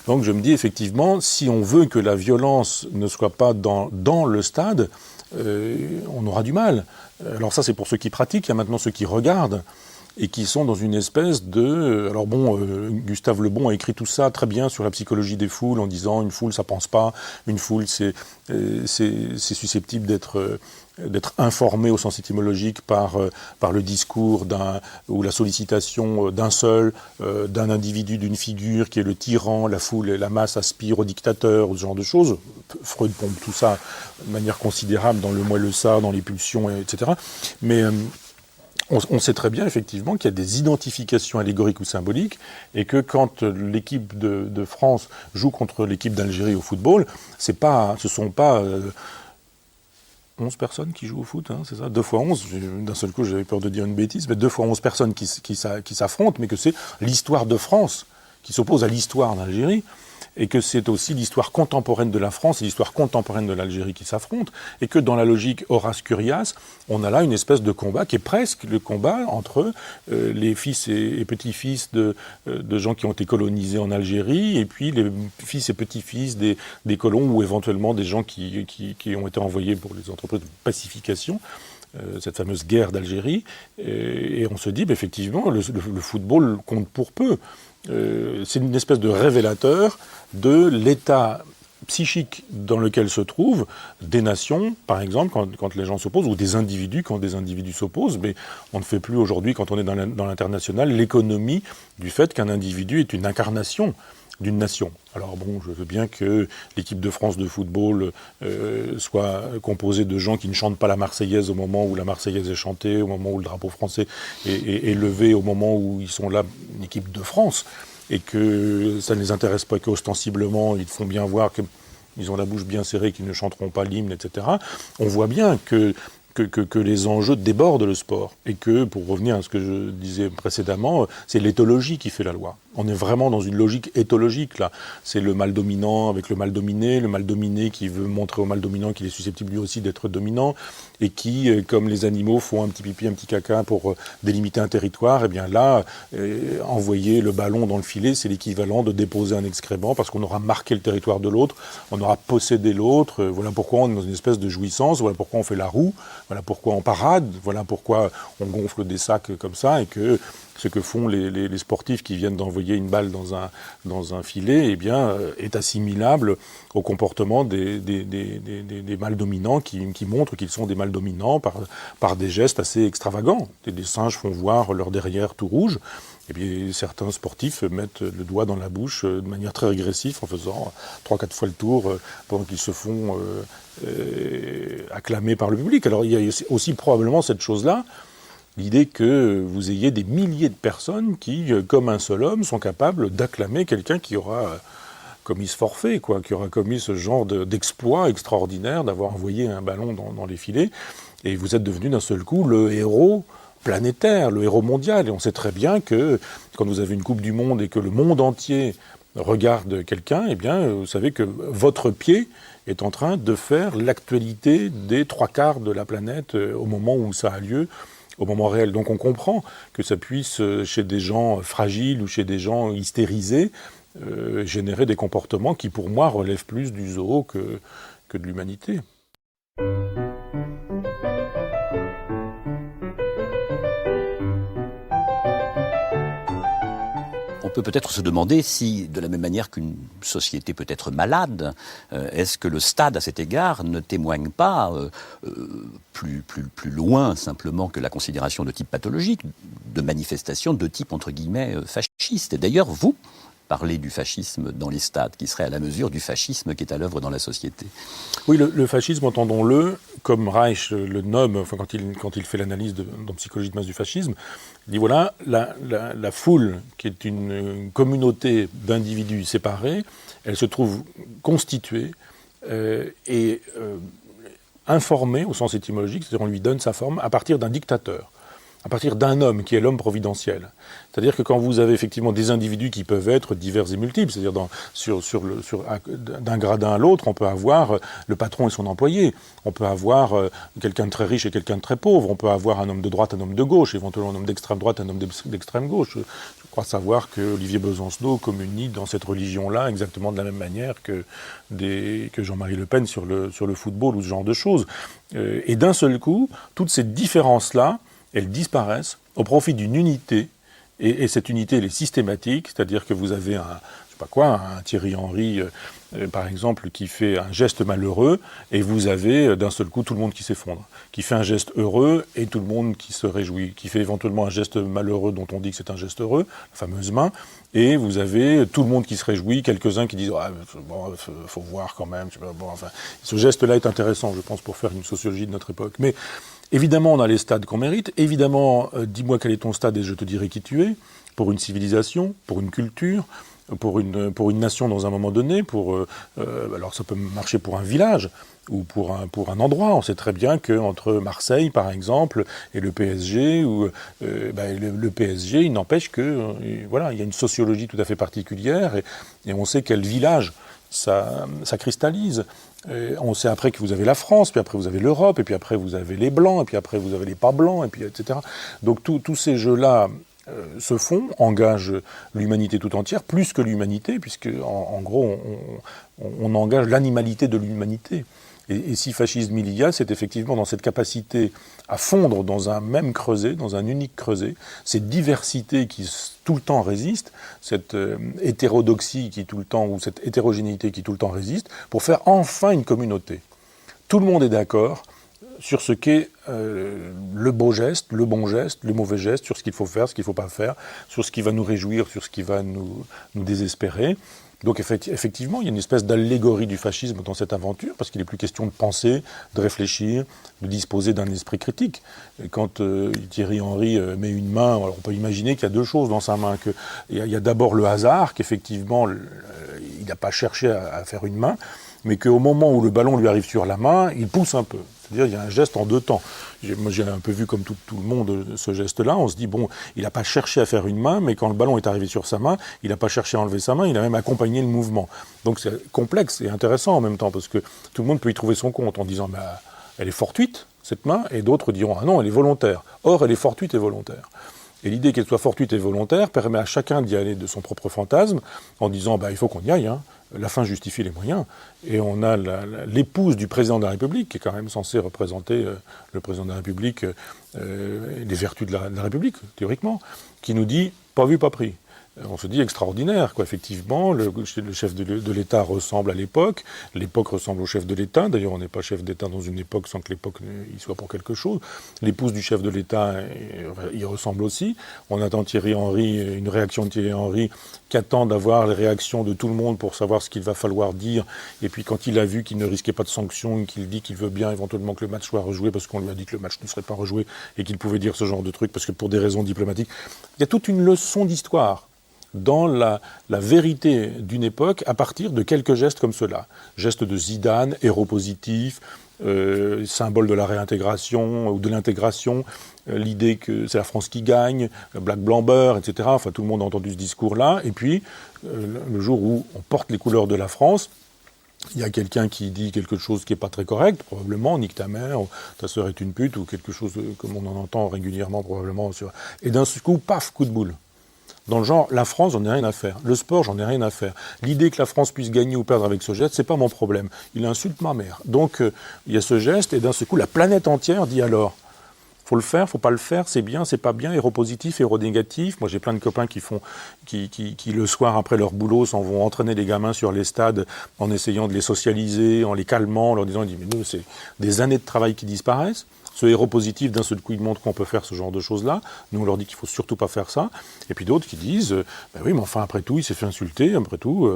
Donc je me dis, effectivement, si on veut que la violence ne soit pas dans le stade, on aura du mal. Alors ça, c'est pour ceux qui pratiquent, il y a maintenant ceux qui regardent, et qui sont dans une espèce de... Alors bon, Gustave Le Bon a écrit tout ça très bien sur la psychologie des foules, en disant une foule ça pense pas, une foule c'est susceptible d'être informé au sens étymologique par le discours ou la sollicitation d'un seul, d'un individu, d'une figure qui est le tyran, la foule et la masse aspirent au dictateur, ou ce genre de choses. Freud pompe tout ça de manière considérable dans le moi et le ça, dans les pulsions, etc. Mais... On sait très bien, effectivement, qu'il y a des identifications allégoriques ou symboliques, et que quand l'équipe de France joue contre l'équipe d'Algérie au football, ce sont pas 11 personnes qui jouent au foot, hein, c'est ça, 2 fois 11, d'un seul coup j'avais peur de dire une bêtise, mais 2 fois 11 personnes qui s'affrontent, mais que c'est l'histoire de France qui s'oppose à l'histoire d'Algérie, et que c'est aussi l'histoire contemporaine de la France et l'histoire contemporaine de l'Algérie qui s'affrontent, et que dans la logique Horace Curias, on a là une espèce de combat qui est presque le combat entre les fils et petits-fils de gens qui ont été colonisés en Algérie, et puis les fils et petits-fils des colons, ou éventuellement des gens qui ont été envoyés pour les entreprises de pacification, cette fameuse guerre d'Algérie, et on se dit, effectivement, le football compte pour peu. C'est une espèce de révélateur de l'état psychique dans lequel se trouvent des nations, par exemple, quand les gens s'opposent, ou des individus quand des individus s'opposent. Mais on ne fait plus aujourd'hui, quand on est dans l'international, l'économie du fait qu'un individu est une incarnation d'une nation. Alors bon, je veux bien que l'équipe de France de football soit composée de gens qui ne chantent pas la Marseillaise au moment où la Marseillaise est chantée, au moment où le drapeau français est levé, au moment où ils sont là, une équipe de France, et que ça ne les intéresse pas qu'ostensiblement, ils font bien voir qu'ils ont la bouche bien serrée, qu'ils ne chanteront pas l'hymne, etc. On voit bien que les enjeux débordent le sport. Et que, pour revenir à ce que je disais précédemment, c'est l'éthologie qui fait la loi. On est vraiment dans une logique éthologique, là. C'est le mal dominant avec le mal dominé qui veut montrer au mal dominant qu'il est susceptible lui aussi d'être dominant, et qui, comme les animaux font un petit pipi, un petit caca pour délimiter un territoire, et bien là, envoyer le ballon dans le filet, c'est l'équivalent de déposer un excrément, parce qu'on aura marqué le territoire de l'autre, on aura possédé l'autre, voilà pourquoi on est dans une espèce de jouissance, voilà pourquoi on fait la roue, voilà pourquoi on parade, voilà pourquoi on gonfle des sacs comme ça, et que ce que font les sportifs qui viennent d'envoyer une balle dans un filet, eh bien, est assimilable au comportement des mâles dominants qui montrent qu'ils sont des mâles dominants par des gestes assez extravagants. Des singes font voir leur derrière tout rouge, et bien certains sportifs mettent le doigt dans la bouche de manière très régressive en faisant 3-4 fois le tour pendant qu'ils se font acclamer par le public. Alors il y a aussi probablement cette chose-là, l'idée que vous ayez des milliers de personnes qui, comme un seul homme, sont capables d'acclamer quelqu'un qui aura commis ce forfait, qui aura commis ce genre d'exploit extraordinaire d'avoir envoyé un ballon dans les filets. Et vous êtes devenu d'un seul coup le héros planétaire, le héros mondial. Et on sait très bien que quand vous avez une Coupe du Monde et que le monde entier regarde quelqu'un, eh bien, vous savez que votre pied est en train de faire l'actualité des 3/4 de la planète au moment où ça a lieu, au moment réel. Donc on comprend que ça puisse, chez des gens fragiles ou chez des gens hystérisés, générer des comportements qui, pour moi, relèvent plus du zoo que de l'humanité. On peut peut-être se demander si, de la même manière qu'une société peut être malade, est-ce que le stade, à cet égard, ne témoigne pas, plus loin simplement que la considération de type pathologique, de manifestations de type, entre guillemets, fasciste. Et d'ailleurs, vous parlez du fascisme dans les stades, qui serait à la mesure du fascisme qui est à l'œuvre dans la société. Oui, le fascisme, entendons-le, comme Reich le nomme, enfin, quand il fait l'analyse dans Psychologie de masse du fascisme, il dit voilà, la foule, qui est une communauté d'individus séparés, elle se trouve constituée et informée au sens étymologique, c'est-à-dire on lui donne sa forme à partir d'un dictateur, à partir d'un homme qui est l'homme providentiel. C'est-à-dire que quand vous avez effectivement des individus qui peuvent être divers et multiples, c'est-à-dire d'un gradin à l'autre, on peut avoir le patron et son employé, on peut avoir quelqu'un de très riche et quelqu'un de très pauvre, on peut avoir un homme de droite, un homme de gauche, éventuellement un homme d'extrême droite, un homme d'extrême gauche. Je crois savoir que Olivier Besancenot communie dans cette religion-là exactement de la même manière que Jean-Marie Le Pen sur le football ou ce genre de choses. Et d'un seul coup, toutes ces différences-là, elles disparaissent au profit d'une unité, et cette unité, elle est systématique, c'est-à-dire que vous avez un Thierry Henry, par exemple, qui fait un geste malheureux, et vous avez d'un seul coup tout le monde qui s'effondre, qui fait un geste heureux, et tout le monde qui se réjouit, qui fait éventuellement un geste malheureux dont on dit que c'est un geste heureux, la fameuse main, et vous avez tout le monde qui se réjouit, quelques-uns qui disent « Ah, bon, faut voir quand même », bon, enfin, ce geste-là est intéressant, je pense, pour faire une sociologie de notre époque, mais Évidemment, on a les stades qu'on mérite. Évidemment, dis-moi quel est ton stade et je te dirai qui tu es. Pour une civilisation, pour une culture, pour une nation dans un moment donné. Alors ça peut marcher pour un village ou pour un endroit. On sait très bien qu'entre Marseille, par exemple, et le PSG, le PSG, il n'empêche que voilà, il y a une sociologie tout à fait particulière et on sait quel village ça cristallise. On sait après que vous avez la France, puis après vous avez l'Europe, et puis après vous avez les Blancs, et puis après vous avez les pas Blancs, et puis etc. Donc tous ces jeux-là se font, engagent l'humanité tout entière, plus que l'humanité, puisque en gros on engage l'animalité de l'humanité. Et si fascisme il y a, c'est effectivement dans cette capacité à fondre dans un même creuset, dans un unique creuset, cette diversité qui tout le temps résiste, cette hétérodoxie qui tout le temps, ou cette hétérogénéité qui tout le temps résiste, pour faire enfin une communauté. Tout le monde est d'accord sur ce qu'est le beau geste, le bon geste, le mauvais geste, sur ce qu'il faut faire, ce qu'il ne faut pas faire, sur ce qui va nous réjouir, sur ce qui va nous désespérer. Donc effectivement, il y a une espèce d'allégorie du fascisme dans cette aventure, parce qu'il n'est plus question de penser, de réfléchir, de disposer d'un esprit critique. Et quand Thierry Henry met une main, alors on peut imaginer qu'il y a deux choses dans sa main. Il y a d'abord le hasard, qu'effectivement, il n'a pas cherché à faire une main, mais qu'au moment où le ballon lui arrive sur la main, il pousse un peu. C'est-à-dire qu'il y a un geste en deux temps. Moi, j'ai un peu vu comme tout le monde ce geste-là. On se dit, bon, il n'a pas cherché à faire une main, mais quand le ballon est arrivé sur sa main, il n'a pas cherché à enlever sa main, il a même accompagné le mouvement. Donc c'est complexe et intéressant en même temps, parce que tout le monde peut y trouver son compte en disant, elle est fortuite, cette main, et d'autres diront, ah non, elle est volontaire. Or, elle est fortuite et volontaire. Et l'idée qu'elle soit fortuite et volontaire permet à chacun d'y aller de son propre fantasme, en disant, il faut qu'on y aille, hein. La fin justifie les moyens. Et on a l'épouse du président de la République, qui est quand même censée représenter le président de la République, les vertus de la République, théoriquement, qui nous dit « pas vu, pas pris ». On se dit extraordinaire, quoi. Effectivement, le chef de l'État ressemble à l'époque ressemble au chef de l'État. D'ailleurs, on n'est pas chef d'État dans une époque sans que l'époque y soit pour quelque chose. L'épouse du chef de l'État y ressemble aussi. On attend une réaction de Thierry Henry qui attend d'avoir les réactions de tout le monde pour savoir ce qu'il va falloir dire. Et puis quand il a vu qu'il ne risquait pas de sanctions, qu'il dit qu'il veut bien éventuellement que le match soit rejoué, parce qu'on lui a dit que le match ne serait pas rejoué et qu'il pouvait dire ce genre de truc, parce que pour des raisons diplomatiques, il y a toute une leçon d'histoire dans la vérité d'une époque à partir de quelques gestes comme cela. Gestes de Zidane, héros positif, symbole de la réintégration ou de l'intégration, l'idée que c'est la France qui gagne, Black Blanc Beurre, etc. Enfin, tout le monde a entendu ce discours-là. Et puis, le jour où on porte les couleurs de la France, il y a quelqu'un qui dit quelque chose qui n'est pas très correct, probablement, nique ta mère, ta sœur est une pute, ou quelque chose comme on en entend régulièrement, probablement. Et d'un coup, paf, coup de boule. Dans le genre, la France, j'en ai rien à faire. Le sport, j'en ai rien à faire. L'idée que la France puisse gagner ou perdre avec ce geste, c'est pas mon problème. Il insulte ma mère. Donc, il y a ce geste, et d'un seul coup, la planète entière dit alors, faut le faire, faut pas le faire, c'est bien, c'est pas bien, héros positif, héros négatif. Moi, j'ai plein de copains qui le soir, après leur boulot, s'en vont entraîner les gamins sur les stades en essayant de les socialiser, en les calmant, en leur disant, mais nous, c'est des années de travail qui disparaissent. Ce héros positif, d'un seul coup, il montre qu'on peut faire ce genre de choses-là. Nous, on leur dit qu'il ne faut surtout pas faire ça. Et puis d'autres qui disent, oui, mais enfin, après tout, il s'est fait insulter. Après tout,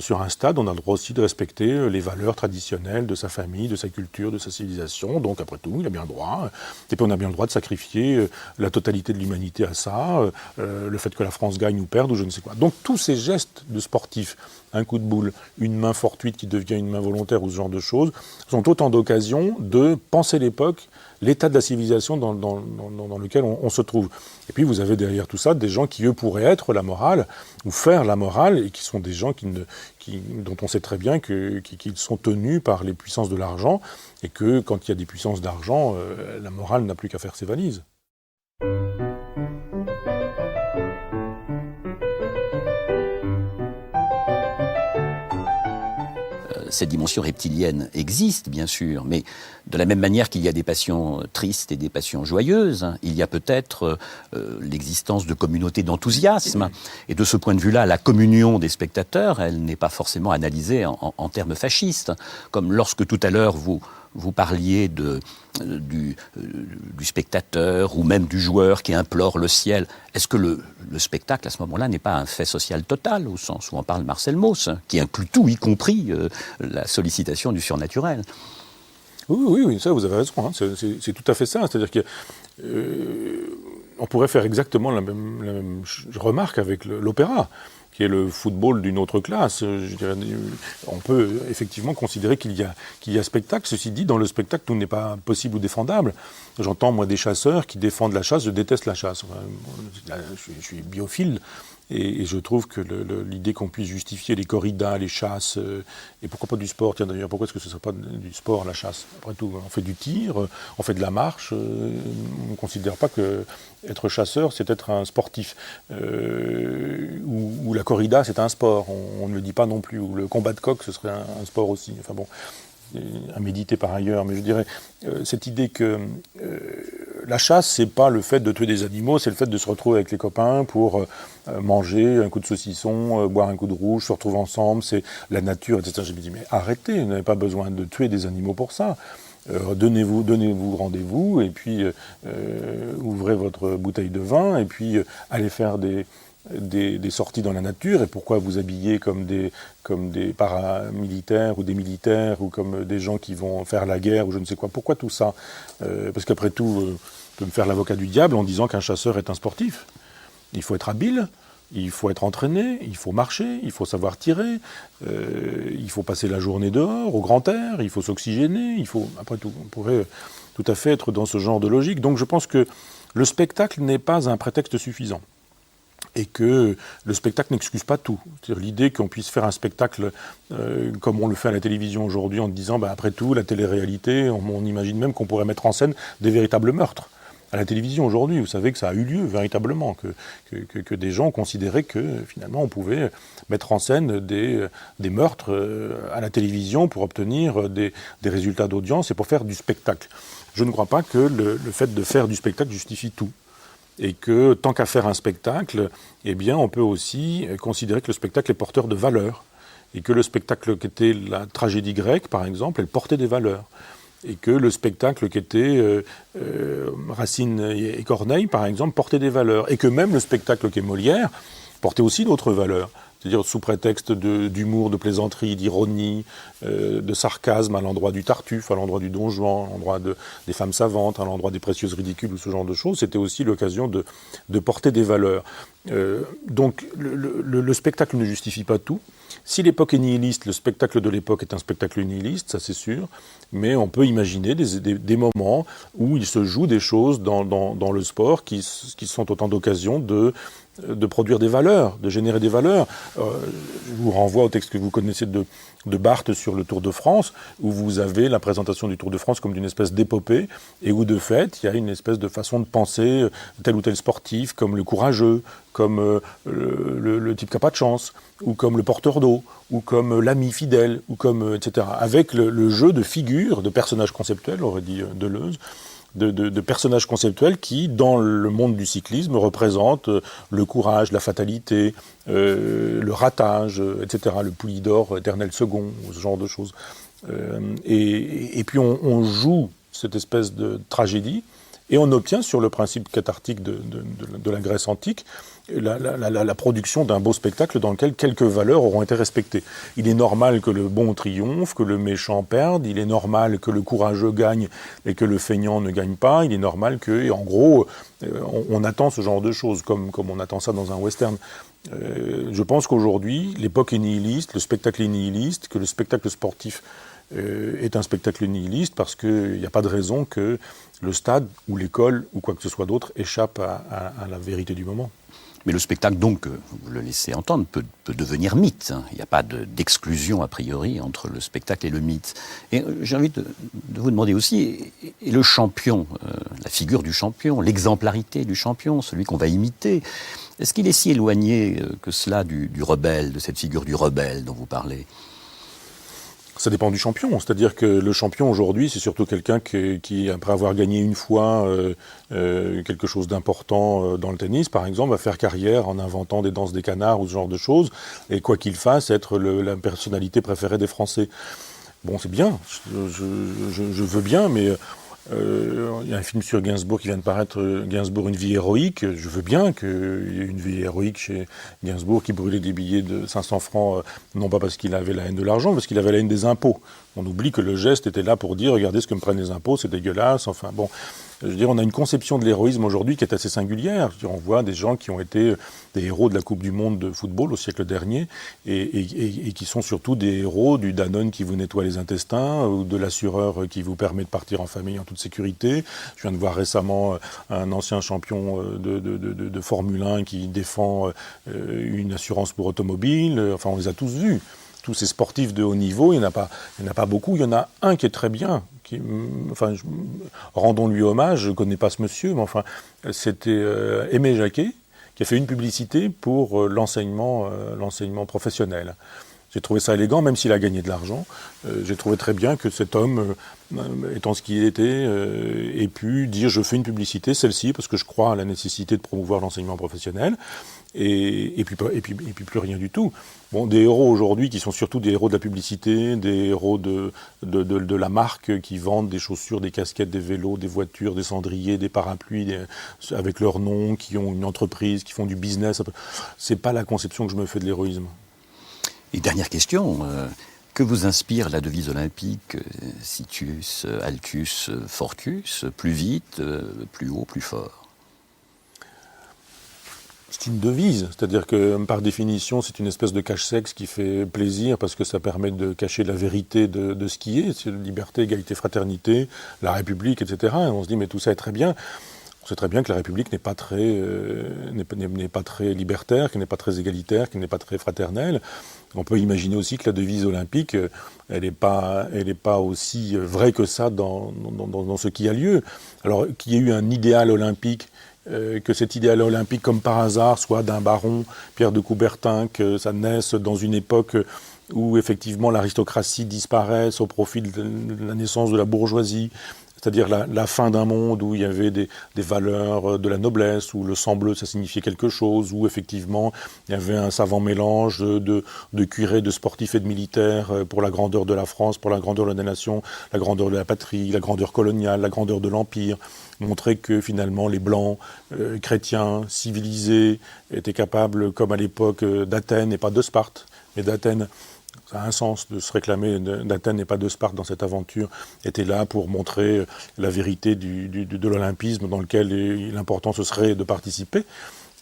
sur un stade, on a le droit aussi de respecter les valeurs traditionnelles de sa famille, de sa culture, de sa civilisation. Donc, après tout, il a bien le droit. Et puis, on a bien le droit de sacrifier la totalité de l'humanité à ça, le fait que la France gagne ou perde, ou je ne sais quoi. Donc, tous ces gestes de sportifs, un coup de boule, une main fortuite qui devient une main volontaire ou ce genre de choses, sont autant d'occasions de penser l'époque, l'état de la civilisation dans lequel on se trouve. Et puis vous avez derrière tout ça des gens qui, eux, pourraient être la morale, ou faire la morale, et qui sont des gens dont on sait très bien qu'ils sont tenus par les puissances de l'argent, et que quand il y a des puissances d'argent, la morale n'a plus qu'à faire ses valises. Cette dimension reptilienne existe, bien sûr, mais de la même manière qu'il y a des passions tristes et des passions joyeuses, il y a peut-être l'existence de communautés d'enthousiasme. Et de ce point de vue-là, la communion des spectateurs, elle n'est pas forcément analysée en termes fascistes. Comme lorsque tout à l'heure, vous parliez du spectateur ou même du joueur qui implore le ciel. Est-ce que le spectacle, à ce moment-là, n'est pas un fait social total, au sens où en parle Marcel Mauss, qui inclut tout, y compris la sollicitation du surnaturel? Oui, ça vous avez raison, hein. C'est tout à fait ça. C'est-à-dire que on pourrait faire exactement la même remarque avec l'opéra, qui est le football d'une autre classe. Je dirais, on peut effectivement considérer qu'il y a spectacle. Ceci dit, dans le spectacle, tout n'est pas possible ou défendable. J'entends, moi, des chasseurs qui défendent la chasse. Je déteste la chasse. Enfin, je suis biophile. Et je trouve que l'idée qu'on puisse justifier les corridas, les chasses, et pourquoi pas du sport, tiens d'ailleurs, pourquoi est-ce que ce ne serait pas du sport, la chasse? Après tout, on fait du tir, on fait de la marche, on ne considère pas que être chasseur, c'est être un sportif. Ou la corrida, c'est un sport, on ne le dit pas non plus. Ou le combat de coq, ce serait un sport aussi. Enfin bon, à méditer par ailleurs, mais je dirais, cette idée que la chasse, c'est pas le fait de tuer des animaux, c'est le fait de se retrouver avec les copains pour manger un coup de saucisson, boire un coup de rouge, se retrouver ensemble, c'est la nature, etc. Je me dis, mais arrêtez, vous n'avez pas besoin de tuer des animaux pour ça. Donnez-vous rendez-vous, et puis ouvrez votre bouteille de vin, et puis allez faire des sorties dans la nature, et pourquoi vous habiller comme des paramilitaires ou des militaires ou comme des gens qui vont faire la guerre ou je ne sais quoi. Pourquoi tout ça? Parce qu'après tout, on peut me faire l'avocat du diable en disant qu'un chasseur est un sportif. Il faut être habile, il faut être entraîné, il faut marcher, il faut savoir tirer, il faut passer la journée dehors, au grand air, il faut s'oxygéner, après tout, on pourrait tout à fait être dans ce genre de logique. Donc je pense que le spectacle n'est pas un prétexte suffisant. Et que le spectacle n'excuse pas tout. C'est-à-dire l'idée qu'on puisse faire un spectacle comme on le fait à la télévision aujourd'hui en disant, après tout, la télé-réalité, on imagine même qu'on pourrait mettre en scène des véritables meurtres. À la télévision aujourd'hui, vous savez que ça a eu lieu véritablement, que des gens considéraient que finalement on pouvait mettre en scène des meurtres à la télévision pour obtenir des résultats d'audience et pour faire du spectacle. Je ne crois pas que le fait de faire du spectacle justifie tout. Et que tant qu'à faire un spectacle, eh bien, on peut aussi considérer que le spectacle est porteur de valeurs. Et que le spectacle qui était la tragédie grecque, par exemple, elle portait des valeurs. Et que le spectacle qui était Racine et Corneille, par exemple, portait des valeurs. Et que même le spectacle qui est Molière portait aussi d'autres valeurs. C'est-à-dire sous prétexte d'humour, de plaisanterie, d'ironie, de sarcasme à l'endroit du Tartuffe, à l'endroit du Don Juan, à l'endroit des femmes savantes, à l'endroit des précieuses ridicules ou ce genre de choses, c'était aussi l'occasion de porter des valeurs. Donc le spectacle ne justifie pas tout. Si l'époque est nihiliste, le spectacle de l'époque est un spectacle nihiliste, ça c'est sûr, mais on peut imaginer des moments où il se joue des choses dans le sport qui sont autant d'occasions de produire des valeurs, de générer des valeurs. Je vous renvoie au texte que vous connaissez de Barthes sur le Tour de France, où vous avez la présentation du Tour de France comme d'une espèce d'épopée, et où de fait, il y a une espèce de façon de penser tel ou tel sportif, comme le courageux, comme le type qui n'a pas de chance, ou comme le porteur d'eau, ou comme l'ami fidèle, ou comme etc. Avec le jeu de figures, de personnages conceptuels, aurait dit Deleuze, de personnages conceptuels qui, dans le monde du cyclisme, représentent le courage, la fatalité, le ratage, etc., le Poulidor, éternel second, ce genre de choses. Et puis on joue cette espèce de tragédie, et on obtient, sur le principe cathartique de la Grèce antique, la production d'un beau spectacle dans lequel quelques valeurs auront été respectées. Il est normal que le bon triomphe, que le méchant perde, il est normal que le courageux gagne et que le feignant ne gagne pas, il est normal que, en gros, on attend ce genre de choses, comme on attend ça dans un western. Je pense qu'aujourd'hui, l'époque est nihiliste, le spectacle est nihiliste, que le spectacle sportif est un spectacle nihiliste parce qu'il n'y a pas de raison que le stade ou l'école ou quoi que ce soit d'autre échappe à la vérité du moment. Mais le spectacle, donc, vous le laissez entendre, peut devenir mythe. Il n'y a pas d'exclusion, a priori, entre le spectacle et le mythe. Et j'ai envie de vous demander aussi, et le champion, la figure du champion, l'exemplarité du champion, celui qu'on va imiter, est-ce qu'il est si éloigné que cela du rebelle, de cette figure du rebelle dont vous parlez ? Ça dépend du champion, c'est-à-dire que le champion aujourd'hui, c'est surtout quelqu'un qui après avoir gagné une fois quelque chose d'important dans le tennis, par exemple, va faire carrière en inventant des danses des canards ou ce genre de choses, et quoi qu'il fasse, être la personnalité préférée des Français. Bon, c'est bien, je veux bien, mais Il y a un film sur Gainsbourg qui vient de paraître, Gainsbourg, une vie héroïque. Je veux bien qu'il y ait une vie héroïque chez Gainsbourg qui brûlait des billets de 500 francs, non pas parce qu'il avait la haine de l'argent, parce qu'il avait la haine des impôts. On oublie que le geste était là pour dire, regardez ce que me prennent les impôts, c'est dégueulasse, enfin bon. Je veux dire, on a une conception de l'héroïsme aujourd'hui qui est assez singulière. Je veux dire, on voit des gens qui ont été des héros de la Coupe du Monde de football au siècle dernier et qui sont surtout des héros du Danone qui vous nettoie les intestins ou de l'assureur qui vous permet de partir en famille en toute sécurité. Je viens de voir récemment un ancien champion de Formule 1 qui défend une assurance pour automobile. Enfin, on les a tous vus. Tous ces sportifs de haut niveau, il n'y en a pas beaucoup. Il y en a un qui est très bien. Rendons-lui hommage. Je ne connais pas ce monsieur, mais enfin, c'était Aimé Jacquet qui a fait une publicité pour l'enseignement professionnel. J'ai trouvé ça élégant, même s'il a gagné de l'argent. J'ai trouvé très bien que cet homme, étant ce qu'il était, ait pu dire « je fais une publicité, celle-ci, parce que je crois à la nécessité de promouvoir l'enseignement professionnel ». Et puis plus rien du tout. Bon, des héros aujourd'hui qui sont surtout des héros de la publicité, des héros de la marque qui vendent des chaussures, des casquettes, des vélos, des voitures, des cendriers, des parapluies avec leur nom, qui ont une entreprise, qui font du business. C'est pas la conception que je me fais de l'héroïsme. Et dernière question, que vous inspire la devise olympique Situs, Altus, Fortus, plus vite, plus haut, plus fort? C'est une devise, c'est-à-dire que par définition c'est une espèce de cache-sexe qui fait plaisir parce que ça permet de cacher la vérité de ce qui est, c'est liberté, égalité, fraternité, la République, etc. Et on se dit mais tout ça est très bien. On sait très bien que la République n'est pas très libertaire, qu'elle n'est pas très égalitaire, qu'elle n'est pas très fraternelle. On peut imaginer aussi que la devise olympique, elle n'est pas aussi vraie que ça dans ce qui a lieu. Alors qu'il y ait eu un idéal olympique, que cet idéal olympique, comme par hasard, soit d'un baron, Pierre de Coubertin, que ça naisse dans une époque où effectivement l'aristocratie disparaisse au profit de la naissance de la bourgeoisie, c'est-à-dire la fin d'un monde où il y avait des valeurs de la noblesse, où le sang bleu ça signifiait quelque chose, où effectivement il y avait un savant mélange de curés, de sportifs et de militaires pour la grandeur de la France, pour la grandeur de la nation, la grandeur de la patrie, la grandeur coloniale, la grandeur de l'Empire. Montrer que finalement les Blancs, chrétiens, civilisés, étaient capables, comme à l'époque d'Athènes et pas de Sparte, mais d'Athènes, ça a un sens de se réclamer d'Athènes et pas de Sparte dans cette aventure, était là pour montrer la vérité de l'olympisme dans lequel l'important ce serait de participer.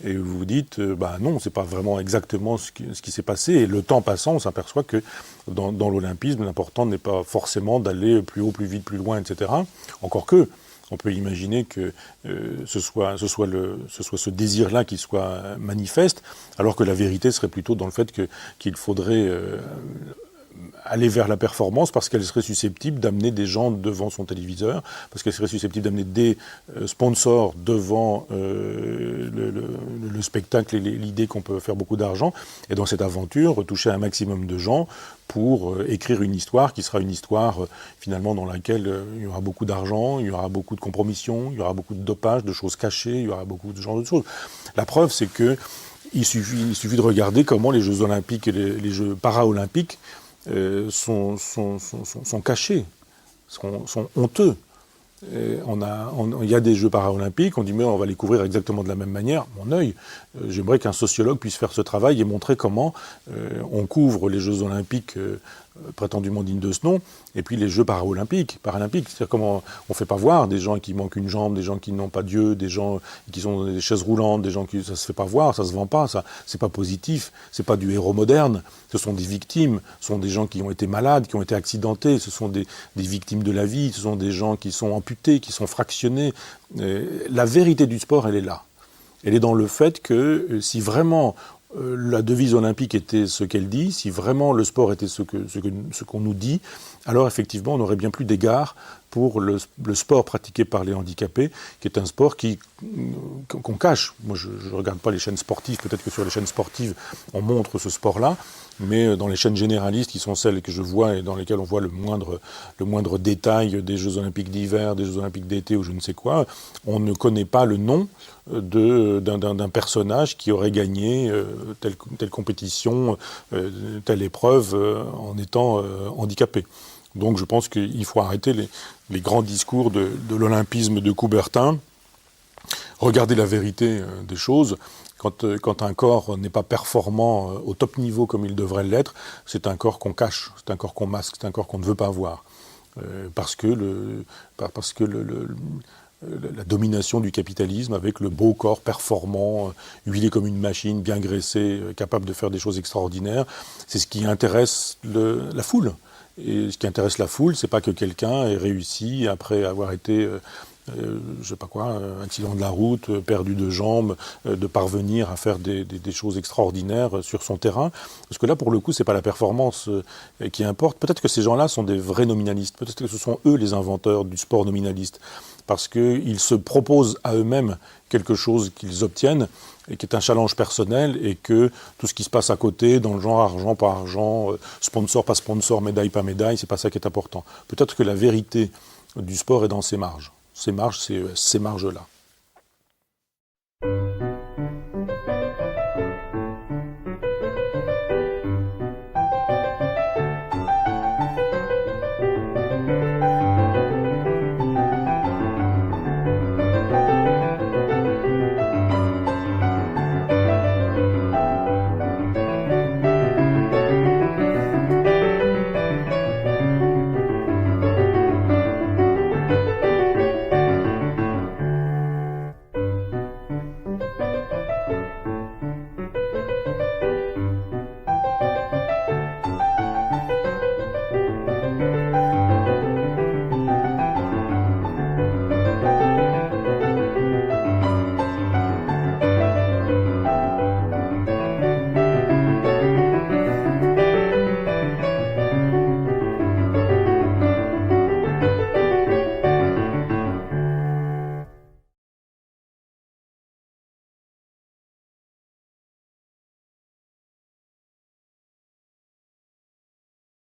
Et vous vous dites, non, c'est pas vraiment exactement ce qui s'est passé. Et le temps passant, on s'aperçoit que dans l'olympisme, l'important n'est pas forcément d'aller plus haut, plus vite, plus loin, etc. Encore que, on peut imaginer que ce soit ce désir-là qui soit manifeste, alors que la vérité serait plutôt dans le fait qu'il faudrait aller vers la performance parce qu'elle serait susceptible d'amener des gens devant son téléviseur, parce qu'elle serait susceptible d'amener des sponsors devant le spectacle et l'idée qu'on peut faire beaucoup d'argent, et dans cette aventure, toucher un maximum de gens pour écrire une histoire qui sera une histoire finalement dans laquelle il y aura beaucoup d'argent, il y aura beaucoup de compromissions, il y aura beaucoup de dopage, de choses cachées, il y aura beaucoup de ce genre de choses. La preuve, c'est que il suffit de regarder comment les Jeux Olympiques et les Jeux Paralympiques sont cachés, sont honteux. Il y a des Jeux paralympiques, on dit mais on va les couvrir exactement de la même manière. Mon œil, j'aimerais qu'un sociologue puisse faire ce travail et montrer comment on couvre les Jeux olympiques prétendument dignes de ce nom, et puis les Jeux paralympiques. C'est-à-dire comment on ne fait pas voir des gens qui manquent une jambe, des gens qui n'ont pas Dieu, des gens qui sont dans des chaises roulantes, des gens qui ça se fait pas voir, ça se vend pas, ça c'est pas positif, c'est pas du héros moderne. Ce sont des victimes, ce sont des gens qui ont été malades, qui ont été accidentés, ce sont des victimes de la vie, ce sont des gens qui sont amputés, qui sont fractionnés. La vérité du sport, elle est là. Elle est dans le fait que si vraiment la devise olympique était ce qu'elle dit, si vraiment le sport était ce qu'on nous dit, alors effectivement on aurait bien plus d'égard pour le sport pratiqué par les handicapés, qui est un sport qu'on cache. Moi je ne regarde pas les chaînes sportives, peut-être que sur les chaînes sportives on montre ce sport-là, mais dans les chaînes généralistes, qui sont celles que je vois et dans lesquelles on voit le moindre détail des Jeux Olympiques d'hiver, des Jeux Olympiques d'été ou je ne sais quoi, on ne connaît pas le nom d'un personnage qui aurait gagné telle compétition, telle épreuve en étant handicapé. Donc je pense qu'il faut arrêter les grands discours de l'olympisme de Coubertin, regarder la vérité des choses. Quand un corps n'est pas performant au top niveau comme il devrait l'être, c'est un corps qu'on cache, c'est un corps qu'on masque, c'est un corps qu'on ne veut pas voir. Parce que la domination du capitalisme avec le beau corps performant, huilé comme une machine, bien graissé, capable de faire des choses extraordinaires, c'est ce qui intéresse la foule. Et ce qui intéresse la foule, c'est pas que quelqu'un ait réussi après avoir été je sais pas quoi, accident de la route, perdu de jambes, de parvenir à faire des choses extraordinaires sur son terrain. Parce que là, pour le coup, c'est pas la performance qui importe. Peut-être que ces gens-là sont des vrais nominalistes. Peut-être que ce sont eux les inventeurs du sport nominaliste. Parce qu'ils se proposent à eux-mêmes quelque chose qu'ils obtiennent, et qui est un challenge personnel, et que tout ce qui se passe à côté, dans le genre argent par argent, sponsor pas sponsor, médaille pas médaille, c'est pas ça qui est important. Peut-être que la vérité du sport est dans ses marges. Ces marges, c'est ces marges-là.